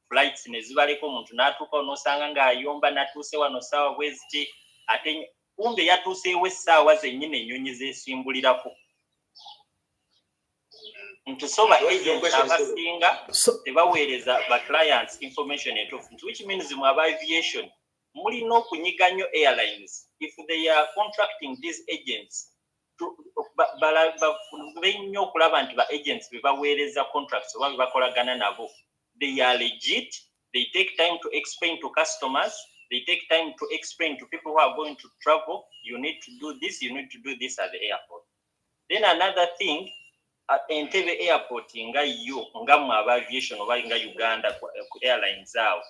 Flights ne zibaleko omuntu n'atuuka n'osanga ng'ayomba n'atuuse wano ssaawa bweziti ate kumbe yatuuseewo essaawa zennyini ennyonyi zeesimbulirako. Ntusoba agents abasinga tebaweereza ba clients information entuufu, which means mu aba aviation mulina okunyiga nnyo airlines if they are contracting these agents nnyo okulaba nti ba agents be baweereza contracts oba be bakolagana nabo they are legit, they take time to explain to customers, they take time to explain to people who are going to travel, you need to do this, you need to do this at the airport. Then another thing, at Entebbe airport nga yo nga mu aviation oba nga Uganda ku airlines awo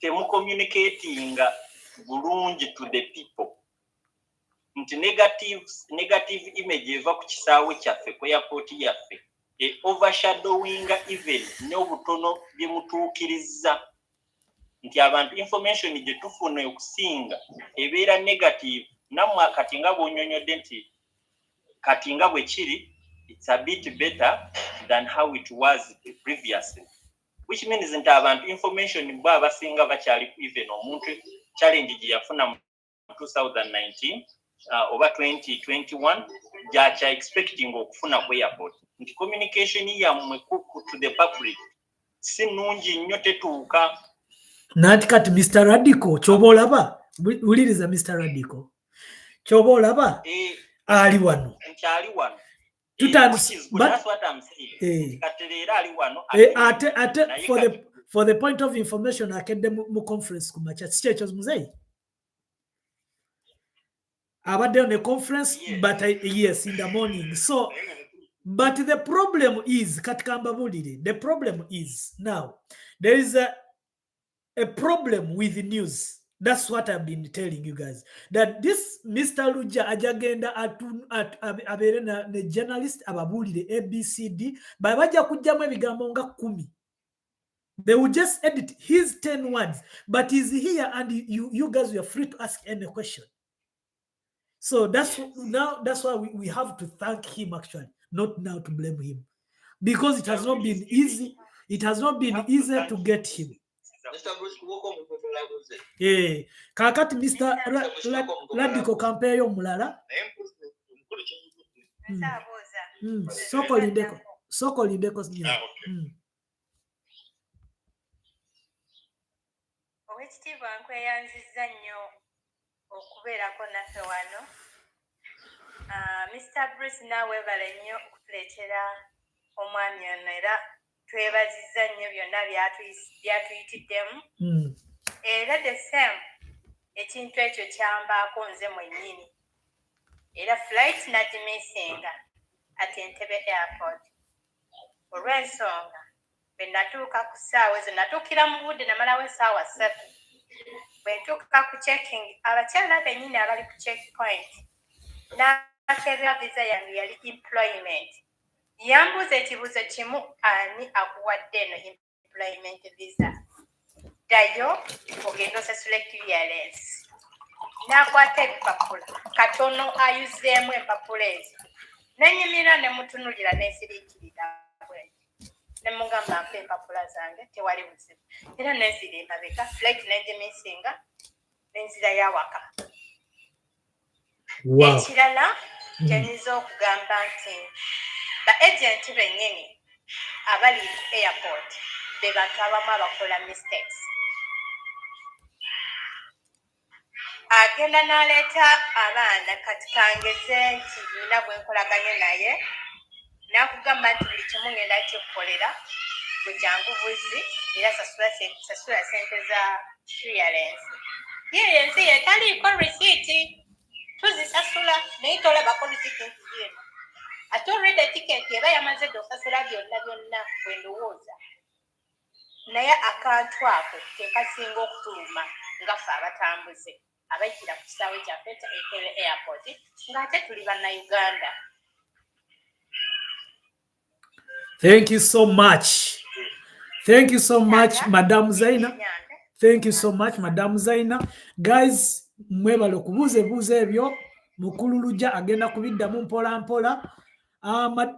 temu communicatinga bulungi to the people. Nti negative image eva ku kisaawe kyaffe ku airport yaffe overshadowinga even n'obutono bye mutuukiriza nti abantu information gye tufuna okusinga ebeera negative. Nammwe kati nga bw'onyonyodde nti kati nga bwe kiri, it's a bit better than how it was previously, which means nti abantu information bo abasinga bakyali even omuntu challenge gye yafuna mu 2019 oba 2021 gyakya expecting okufuna ku airport. Nti communication yammwe to the public si nnungi nnyo tetuuka. Nati kati Mr. Radical kyoba olaba, wuliriza Mr. Radical kyoba olaba ali wano. Nkyali wano. That's what I'm saying. Katerera ali wano. Ate for the point of information akedde mu conference ku macha sikyekyo muzeyi. Abadde on a conference, yes. But yes, in the morning. So, but the problem is, the problem is now there is a problem with the news. That's what I've been telling you guys. That this Mr. Lujja ajagenda abere na journalist ababulire ABCD babaja kujjamu ebigambo nga 10. They will just edit his 10 words, but he's here and you guys are free to ask any question. So that's why we have to thank him actually, not now to blame him, because it has not been easy. It has not been easy to get him. Yeah, kakati Mr. Radical compare yo mulala. Soko lindeko nya. Owekitiibwa nkweyanziza nnyo okubeerako naffe wano. Mr. Bruce naweebale nnyo okutuleetera omwami ono era twebazizza nnyo byonna byatuyitiddemu. Era the same ekintu ekyo kyambaako nze mwennyini. Era flight nagimisinga at Entebbe airport. Olw'ensonga bwe natuuka ku ssaawa ezo natuukira mu budde namalawo essaawa 3. Bwe ntuuka ku checking abakyala bennyini abali ku checkpoint n'akebera visa yange yali employment. Yambuuza ekibuuzo kimu, ani akuwadde eno employment visa? Ddayo ogenda osasule clearance. N'akwata ebipapula katono ayuzeemu empapula ezo. Nenyimira ne mutunulira n'ensiriikirira bwe. Ne mugamba mpa empapula zange tewali buzibu. Era n'enzira emabega flight n'egimisinga n'enzira y'awaka. Ekirala kyeniza okugamba nti ba agent bennyini abali airport be bantu abamu abakola mistakes. Agenda n'aleeta abaana kati kangeze nti nina bwe nkolaganye naye nakugamba nti buli kimu ngenda kikukolera gwe jangu buzi era sasula sente za clearance clearance yetaliiko risiiti tuzisasula naye tolabako risiiti ntizirema ate olwedde tiketi eba yamaze dde osasula byonna bwe ndowooza naye akantu ako tekasinga okutuluma nga ffe abatambuze abayitira ku kisaawe kyaffe ekele airport ng'ate tuli bannayuganda. Thank you so much. Thank you so much, Madam Zaina. Thank you so much, Madam Zaina. Guys, mwebale okubuuza ebyo mukulu Lujja agenda kubiddamu mpola mpola.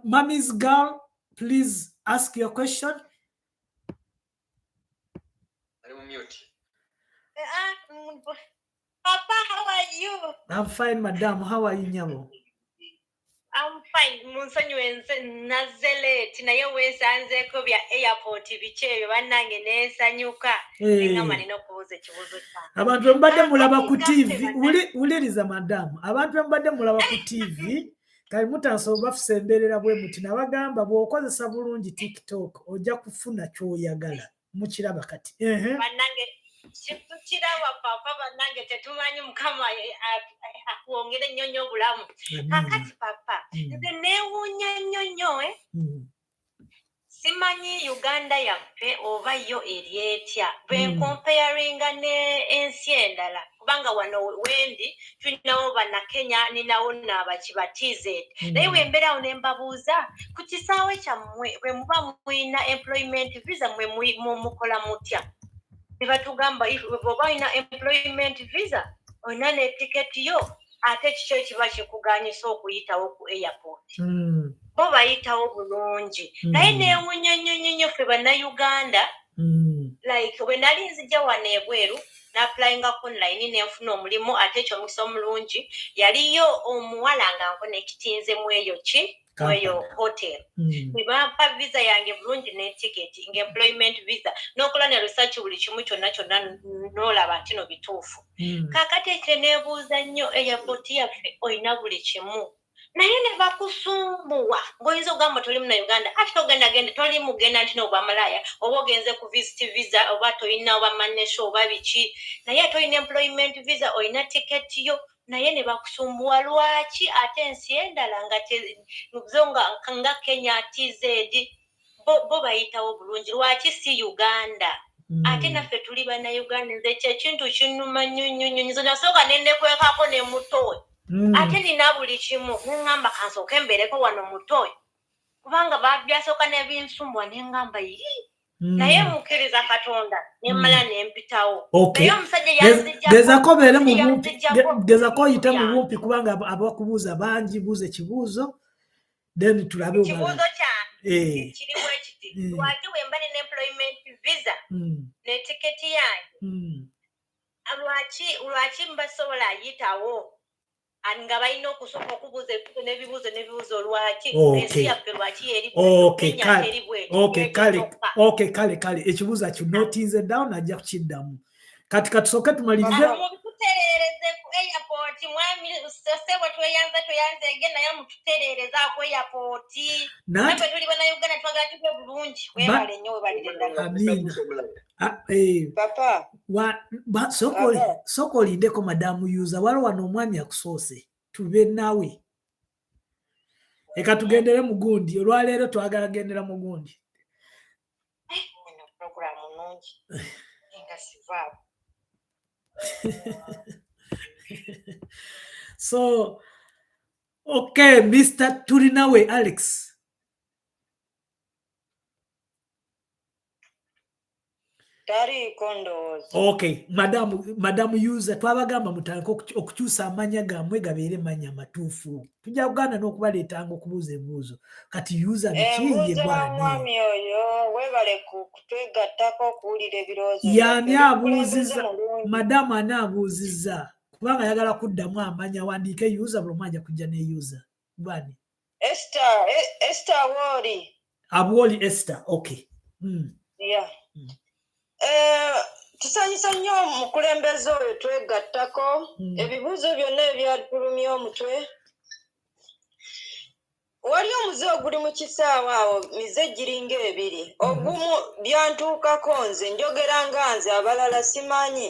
Mommy's girl, please ask your question. I'm mute. Papa, how are you? I'm fine, Madam. How are you, Nyamo? I'm fine. Munsanyuwenze nazele tinaye wesanzeko bya airport biche bannange nesanyuka engama nino kubuza ekibuzo kya abantu mbadde mulaba ku TV uliriza Madam abantu mbadde mulaba ku TV kali mutanso bafusemberera bwe muti nabagamba bw'okozesa bulungi TikTok ojja kufuna kyoyagala mukiraba kati bannange Chirawa papa banange tetumanyi mukama akuongere nyonyo bulamu kakati papa newunya nyonyo simanyi Uganda yaffe oba yo eryetya bwe comparinga ne ensi endala kubanga wano wendi tulinawo banna Kenya ninawo n'abakibatize naye wemberawo ne mbabuuza ku kisaawe kyammwe bwe muba muyina employment visa mwe mukola mutya batugamba bw'oba ina employment visa olina ne tiketi yo ate kikyo ekiba kikuganyisa okuyitawo ku airport bo bayitawo bulungi naye newunyonyonyonyo ffe bannayuganda like bwe nali nzija wano ebweru n'applyingako online nenfuna omulimu ate ekyo omukisa omulungi yaliyo omuwala nga nkonekitinze mu eyo eyo hotel nebampa visa yange bulungi ne tiketi nga employment visa n'okola ne research buli kimu kyonna n'olaba nti no bituufu kakati ekyo neebuuza nnyo airport yaffe olina buli kimu naye ne bakusumbuwa ng'oyinza okugamba toli Munnayuganda ate togenda toli mugenda nti n'oba malaya oba ogenze ku visit visa oba tolina oba manesho oba biki naye tolina employment visa olina tiketi yo naye ne bakusumbuwa lwaki ate ensi endala nga Kenya TZ bo bayitawo bulungi lwaki si Uganda ate naffe tuli bannayuganda nze ekyo ekintu kinnuma nnyo nze nasooka ne nnekwekako ne mutoyi ate nina buli kimu neŋŋamba kansooka embereko wano mutoyi kubanga byasooka nebinsumbuwa neŋŋamba naye mukkiriza Katonda nemmala nempitawo naye omusajja gezako oyite mu bumpi kubanga abakubuuza bangi buuza ekibuuzo then tulabe ekibuuzo kyange kirimu ekiti lwaki wemba nina employment visa ne tiketi yange lwaki mbasobola ayitawo nga balina okusooka okubuuza n'ebibuuzo lwaki ensi yaffe lwaki kale ekibuuzo kyo notinze down ajja kukiddamu kati katusooke tumalirize mututereereze ku airport mwami sebo tweyanze egenda naye mututereereza ku airport naffe tuli bannayuganda twagala tube bulungi webale nnyo webalire papa sooka olindeko Madamu Yuza waliwo wano omwami akusoose tube nawe eka tugendere mu gundi olwaleero twagala gendera mu gundi programu nungi nga sivaawo so okay Mr. Turinawe Alex okay Madamu Yuza twabagamba mutandika okukyusa amanya gammwe gabeere manya matuufu tujja kuganda n'okubaleetanga okubuuza ebibuuzo kati Yuza bikiye mwami oyo webale kutwegattako okuwulira ebirowoozo yani abuuziza Madamu anaabuuzizza kubanga ayagala kuddamu amanya wandiike Yuza buli omwanja kujja ne Yuza bani Esther Awori Abwoli Esther okay yeah tusanyusa nnyo omukulembeze oyo twegattako ebibuuzo byonna ebyatulumya omutwe wali omulambuzi oguli mu kisaawe awo mize giringa ebiri ogumu byantuukako nze njogera nga nze abalala simanyi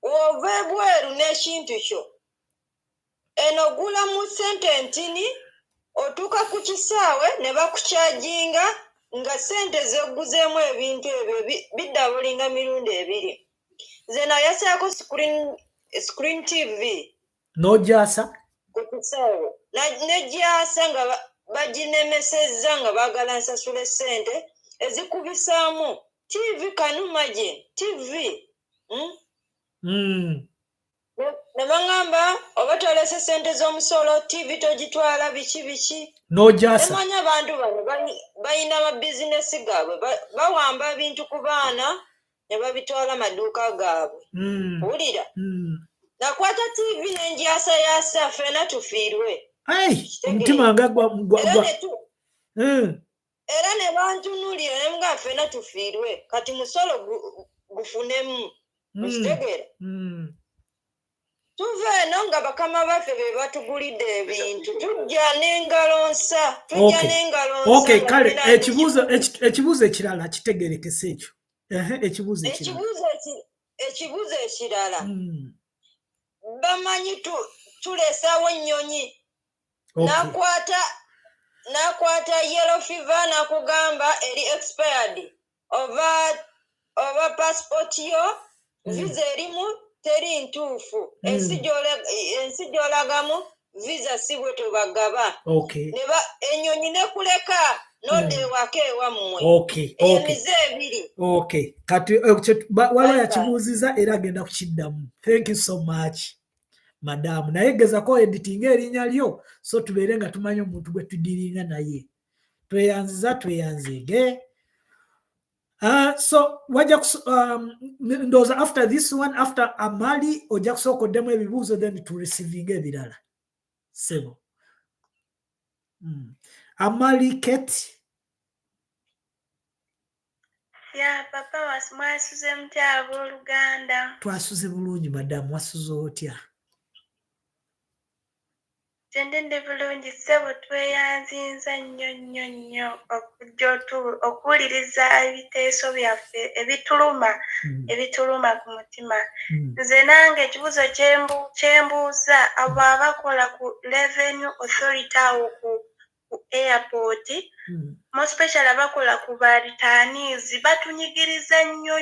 ova ebweru n'ekintu kyo eno gula mu sente ntini otuuka ku kisaawe ne bakukyajinga nga sente zeguzeemu ebintu ebyo biddabulinga mirundi ebiri nze nayasaako screen tv n'ogyasa ku kisaawe nejyasa nga baginemesezza nga baagala nsasula sente ezikubisaamu tv kanumagye tv ne baŋŋamba oba tolese sente z'omusolo tv togitwala biki n'ogyasa nemanya abantu bano balina amabizinesi gaabwe bawamba ebintu ku baana ne babitwala maduuka gaabwe wulira nakwata tv nenjasayasa fena tufiirwe omutima nga era ne bantunulira nemuga fena tufiirwe kati musolo gufunemu okitegeera tuva eno nga bakama baffe be batugulidde ebintu tujja n'engalo nsa kale ekibuuzo ekirala kitegerekese ekyo ekibuuzo ekirala bamanyi tuleesawo ennyonyi nakwata yellow fever nakugamba eri expired oba passport yo visa erimu teri ntuufu ensi gy'olagamu visa si bwe tebagaba ennyonyi nekuleka n'odewaka ewammwe emize ebiri kati waliwo yakibuuziza era agenda kukiddamu. Thank you so much madamu, naye gezako editinga erinnya lyo so tubeere nga tumanye omuntu gwe tudiringa naye. Tweyanzige. So wajja ndoza after this one, after Amali ojja kusooka oddemu ebibuuzo then to receiving ebirala sebo. Amali Kate. Ya papa mwasuze mutya abooluganda? Twasuze bulungi madamu, wasuze otya? Tendende bulungi ssebo, tweyanzinza nnyo okujja okuwuliriza ebiteeso byaffe ebituluma ku mutima. Nze nange ekibuuzo kyembuuza abo abakola ku Revenue Authority awo ku airport, most special abakola ku baritanizi batunyigiriza nnyo.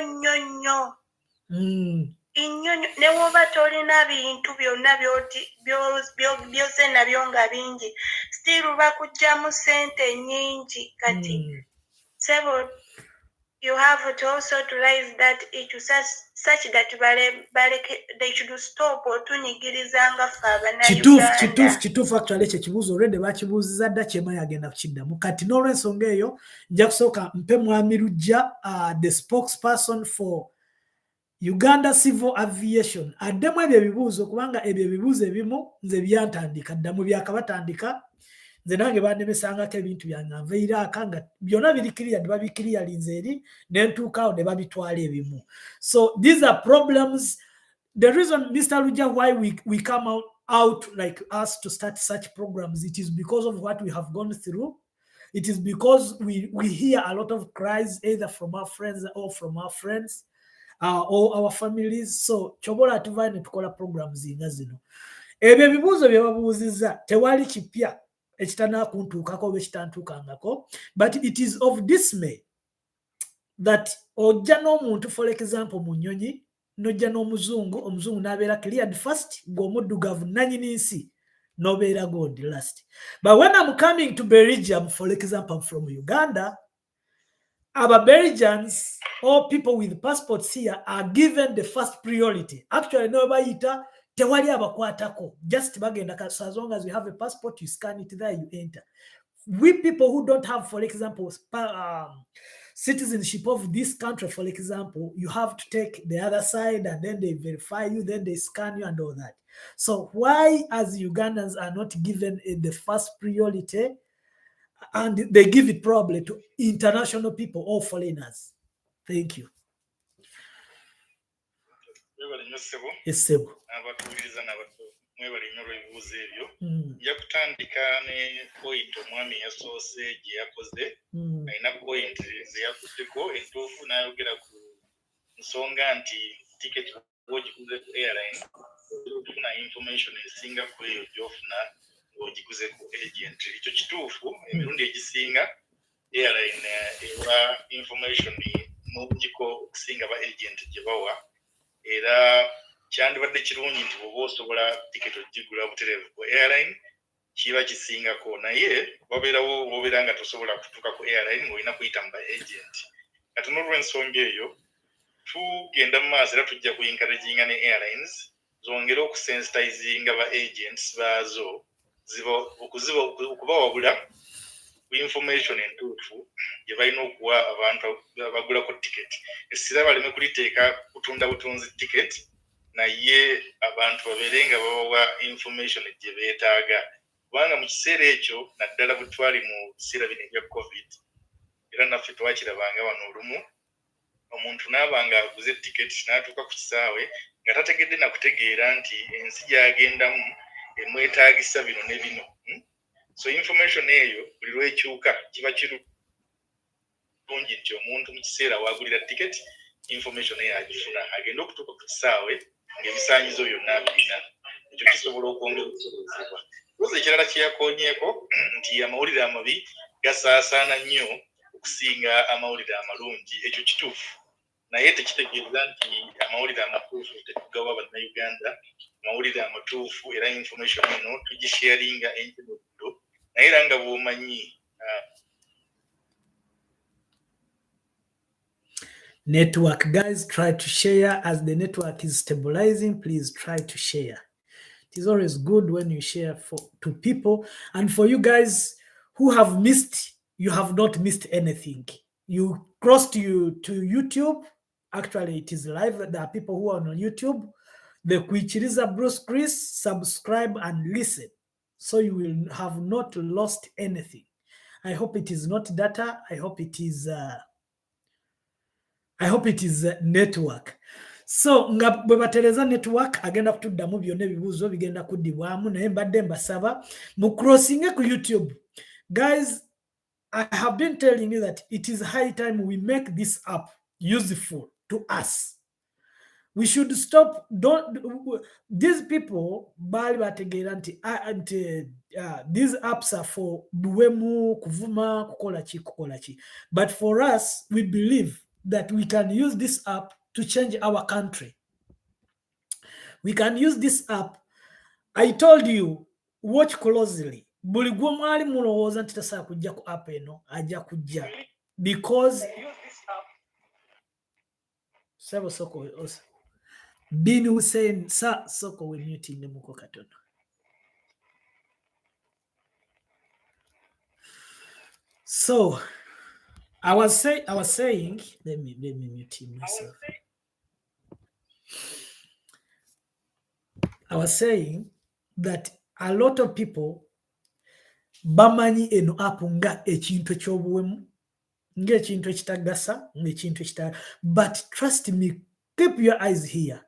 Ne woba tolina bintu byonna byoze nabyo nga bingi still bakugyamu sente nnyingi. Kati sebo, you have to also to raise that issue such that they should stop otunyigirizanga ffe Abannayuganda. Kituufu actually ekyo ekibuuzo already bakibuuziza dda Kyema agenda kukiddamu. Kati n'olwensonga eyo nja kusooka mpe mwami Lujja, the spokesperson for Uganda Civil Aviation, addemu ebyo ebibuuzo kubanga ebyo ebibuuzo ebimu nze byantandika ddamu byakabatandika nze nange bannemesangako ebintu byange nveiraaka nga byonna biri cleared babikiriyalinze eri nentuukaawo ne babitwala ebimu. So these are problems. The reason Mr. Lujja why we come out like us to start such programs, it is because of what we have gone through. It is because we hear a lot of cries either from our friends or from our friends. Or our families. So chobola tuvaye ne tukola programs zinga zino. Ebyo ebibuuzo bye babuuzizza tewali kipya ekitanakuntuukako oba ekitantuukangako, but it is of dismay that ojja n'omuntu for example mu nnyonyi n'ojja n'omuzungu, omuzungu n'abeera cleared first, ng'omuddugavu nannyini nsi n'obeera gondi last. But when I'm coming to Belgium, for example, from Uganda, our Belgians or people with passports here are given the first priority. Actually, no bayita tewali abakwatako. Just bagenda, so as long as you have a passport, you scan it there, you enter. We people who don't have, for example, citizenship of this country, for example, you have to take the other side and then they verify you, then they scan you and all that. So why as Ugandans are not given the first priority? And they give it probably to international people or foreigners. Thank you. Yes, sir. mwebale nnyo olw'ebibuuzo ebyo. Nja kutandika ne point omwami yasoose gye yakoze. Alina point ze yakutteko entuufu n'ayogera ku nsonga nti ticket bw'ogikuze ku airline ofuna information esinga ku eyo gy'ofuna ng'ogikuze ku agent. Ekyo kituufu, emirundi egisinga airline ewa information n'obugiko okusinga ba agent gye bawa, era kyandibadde kirungi nti bw'oba osobola ticket ogigula butereevu ku airline kiba kisingako, naye wabeera nga tosobola kutuuka ku airline ng'olina kuyita mu ba agent. Kati n'olw'ensonga eyo tugenda mu maaso era tujja ku-encouraginga ne airlines zongere okusensitizinga ba agents baazo okubawabula ku information entuufu gye balina okuwa abantu abagulako ticket. Essira baleme kuliteeka kutunda butunzi ticket, naye abantu babeere nga babawa information gye beetaaga, kubanga mu kiseera ekyo naddala bwe twali mu biseera bino ebya covid era naffe twakirabanga wano olumu omuntu n'aba nga aguze ticket n'atuuka ku kisaawe nga tategedde na kutegeera nti ensi gy'agendamu emwetaagisa bino ne bino. So information eyo buli lwekyuka kiba kirungi nti omuntu mu kiseera wagulira ticket information eyo agifuna agenda okutuuka ku kisaawe ng'ebisaanyizo byonna abirina. Ekyo kisobola okwongera okusobozebwa. Kuza ekirala kye yakoonyeeko nti amawulire amabi gasaasaana nnyo okusinga amawulire amalungi. Ekyo kituufu, naye tekitegeeza nti amawulire amatuufu tetugawa bannayuganda. Amawulire amatuufu era information eno tugisharinga enkimudo, naye era nga bw'omanyi network. Guys, try to share as the network is stabilizing. Please try to share. It is always good when you share to people. And for you guys who have missed, you have not missed anything. You crossed to YouTube. Actually, it is live. There are people who are on YouTube. The Kuichiriza Bruce Chris, subscribe and listen, so you will have not lost anything. I hope it is not data. I hope it is network. So nga bwe batereza network agenda kutuddamu byonna ebibuuzo bigenda kuddibwamu, naye mbadde mbasaba mu crossing ku YouTube. Guys, I have been telling you that it is high time we make this app useful to us. We should stop. These people bali bategeera nti these apps are for buwemu, kuvuma, kukola chi. But for us, we believe that we can use this app to change our country. We can use this app. I told you, watch closely. Buli gwe mwali mulowooza nti tasobola kujja ku app eno ajja kujja, because Sabo Soko also Bin Hussein sa Soko we mute in the muko katono. So I was saying, let me mute him myself. I was saying that a lot of people bamanyi eno app nga ekintu ekyobuwemu, nga ekintu ekitagasa, nga ekintu ekitagasa. But trust me, keep your eyes here.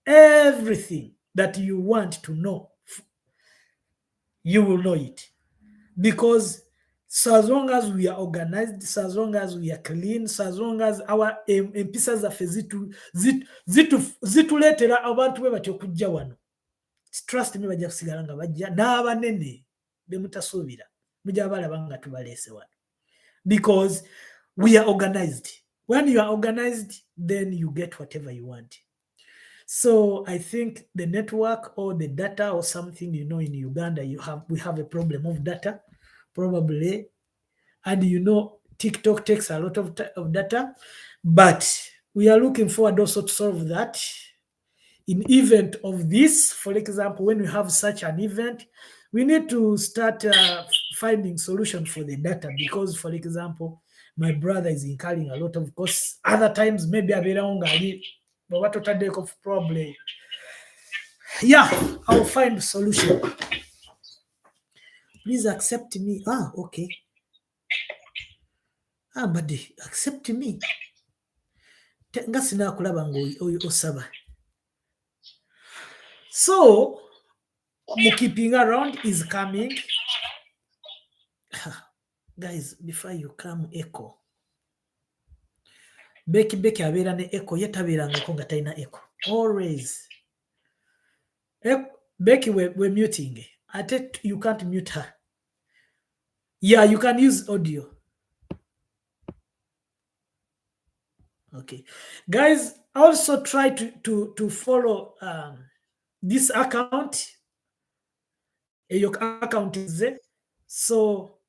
Everything that you want to know, you will know it. Because so as long as we are organized, so as long as we are clean, so as long as our empisa zaffe zituleetera abantu bwe batyo okujja wano, trust me, bajja kusigala nga bajja n'abanene bemutasuubira mujja balaba nga tubaleese wano, because we are organized. When you are organized, then you get whatever you want. So I think the network or the data or something, in Uganda we have a problem of data probably, and TikTok takes a lot of data, but we are looking forward also to solve that in event of this. For example, when we have such an event, we need to start finding solution for the data, because, for example, my brother is incurring a lot of costs. Other times, maybe but what of problem? Yeah, I'll find a solution. Please accept me. Okay. But accept me. So keeping around is coming. Guys, before you come echo. Becky abera ne echo yetabiranga ko nga talina echo. Always. Becky, we're muting. You can't mute her. Yeah, you can use audio. Okay. Guys, also try to follow this account. Your account is there. So,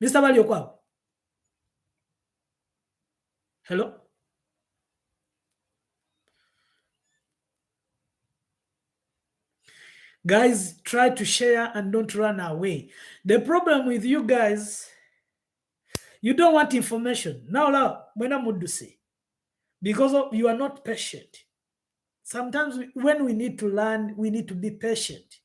Mr. Baliokwa. Hello? Guys, try to share and don't run away. The problem with you guys, you don't want information. Now, when I'm going to say, because you are not patient. Sometimes when we need to learn, we need to be patient.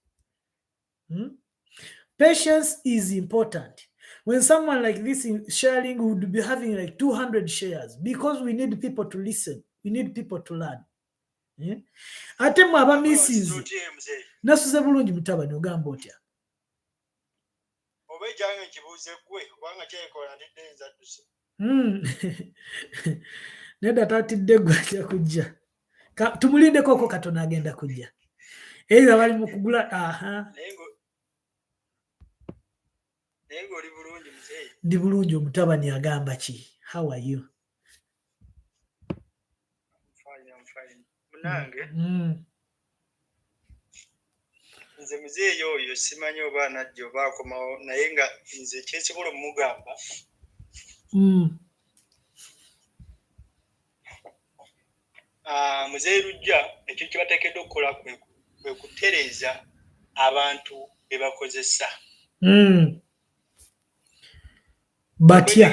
Patience is important. When someone like this sharing would be having like 200 shares, because we need people to listen. We need people to learn. Ate mwaba misses. Nasuze bulungi mutabani ogamba otya. Obejanga kibuze gwe kubanga kyekola ndidde nzadduse. Neda tatidde gwe ajja kujja. Tumulinde koko Katona agenda kujja. Era bali mu kugula Nengo oli bulungi mzee. Ndi bulungi omutabani agamba ki? How are you? I'm fine. Munange. Nze mzee yoyo simanyi oba najjo bakomawo naye nga nze kyekibulo mugamba. Mzee Lujja ekyo kibateekeddwa okukola kwe kutereeza abantu be bakozesa. But yeah.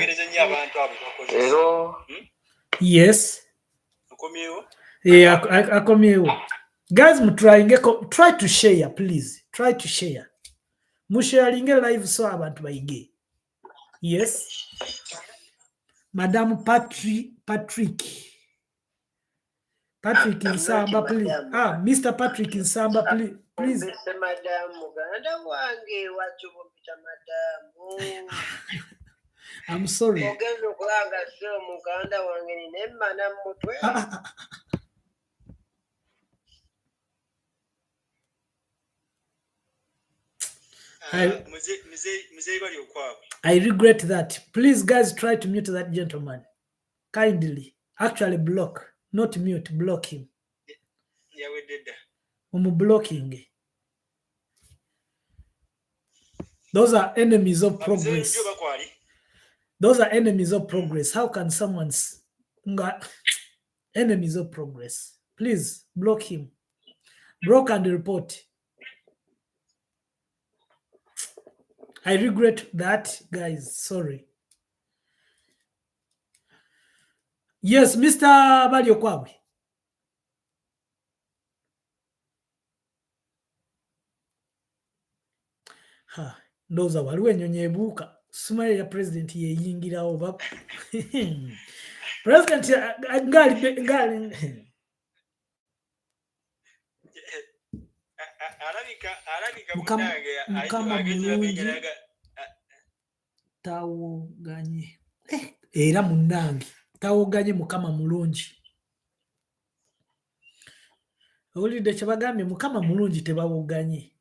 Hello. Yes. Akomyewo? Yeah, akomyewo. Guys, try to share, please. Try to share. Musharinge live so abantu bayige. Yes. Madam Patrick Nsamba, please. Mr. Patrick Nsamba, please. Madam Uganda wange wachubumbita madam. I'm sorry. Ogendo kulanga so Muganda wange ni nemana mutwe. I regret that. Please, guys, try to mute that gentleman. Kindly. Actually, block. Not mute. Block him. Yeah, we did that. Blocking. Those are enemies of progress. Those are enemies of progress. How can someone's enemies of progress? Please block him. Block and report. I regret that, guys. Sorry. Yes, Mr. Baliokwabi. Ndoza waliwo ennyonyi ebuuka. Smile ya president yeyingirawo ba. President ngali Mukama mulungi tawoganye. Era munnange tawoganye Mukama mulungi. Olidde kyebagambye Mukama mulungi tebawoganye.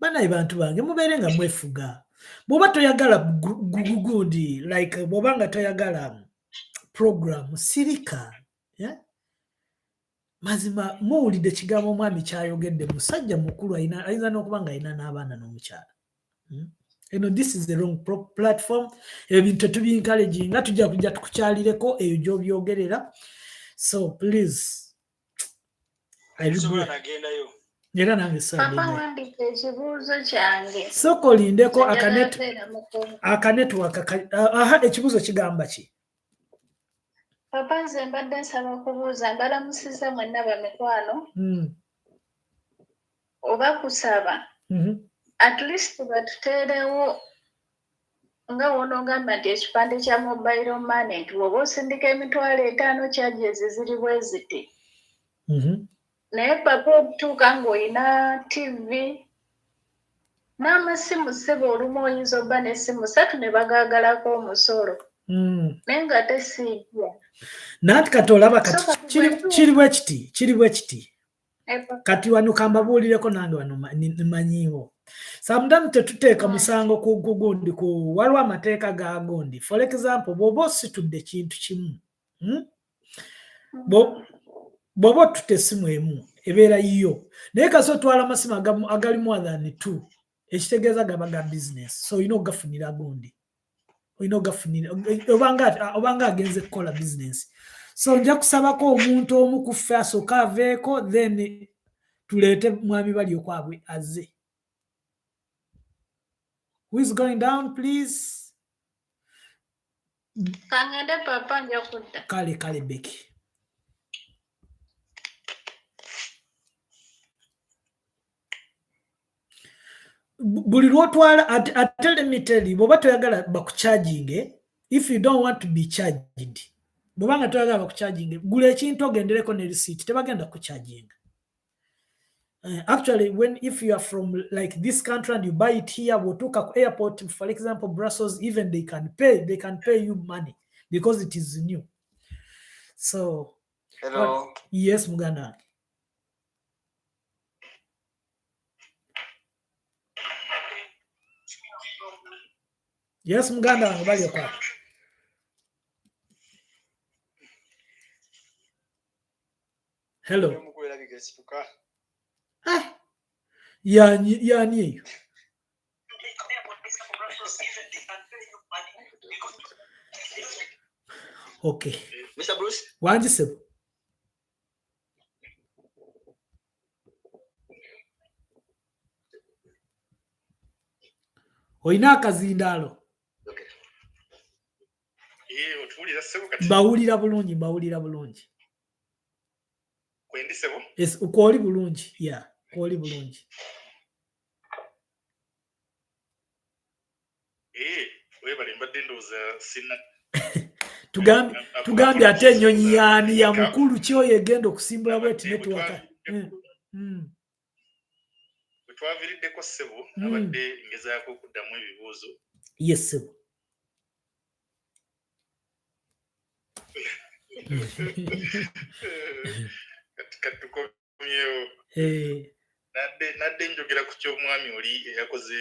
Banaye bantu bange mubeere nga mwefuga. Bwoba toyagala gundi like bwobanga toyagala program sirika. Yeah? Mazima muwulidde kigambo omwami kyayogedde musajja mukulu ayinza n'okubanga ayina n'abaana n'omukyala. This is the wrong platform. Ebintu tubinkalegi nga tujja kujja tukukyalireko eyo gy'obyogerera. So please. Era nange ekibuuzo kyange. Soko lindeko akanetwork ekibuuzo kigamba ki? Papa nze mbadde nsaba kubuuza mbalamusiza mwenna bamikwano. Oba kusaba. At least batuteerewo nga wonogamba nti ekipande kya mobile money nti woba osindika $5 charges ziri bwe ziti. Naye papa okutuuka ng'olina TV n'amasimu ssebo olumu oyinza obba n'essimu 3 ne bagaagalako omusolo naye nga tesiigya nanti kati olaba kati kiri bwe kiti kati wano kambabuulireko nange wano manyiwo sometimes tetuteeka musango ku gundi ku waliwo amateeka ga gundi for example bw'oba ositudde kintu kimu bw'oba otutte essimu emu ebeera yiyo naye kasi otwala amasimu agali more than 2 ekitegeeza gaba ga business so olina okugafunira gundi olina okugafunira obanga agenze kukola business so nja kusabako omuntu omu ku ffe asooka aveeko then tuleete mwami bali okwabwe azze. Who is going down, please? Kangende papa nja kudda. Kale Becky. Buli lwotwala let me tell you, bw'oba toyagala bakucharging, if you don't want to be charged, bw'obanga toyagala bakucharging, gula ekintu ogendereko ne receipt, tebagenda kucharging. Actually, if you are from like this country and you buy it here, Wotuka airport, for example, Brussels, even they can pay you money because it is new. So, hello. Yes, Muganda. Yes, Muganda, bali okwa. Hello. Yani eyo. Okay. Mr. Bruce? Wanjisebo. Oyina akazindaalo. Okay. Otulira sebo kati. Bawulira bulungi. Kwendi sebo? Yes, ukoli bulungi. Yeah, ukoli bulungi. Webali mbadde ndowooza sinna. Tugambye ate ennyonyi yaani ya mukulu kyoyo egenda okusimbula bweti netwaka. Bwe twaviiriddeko ssebo abadde ngezaako okuddamu ebibuuzo. Yes, sebo. Kati tukomyewo. Nadde njogera ku ky'omwami oli eyakoze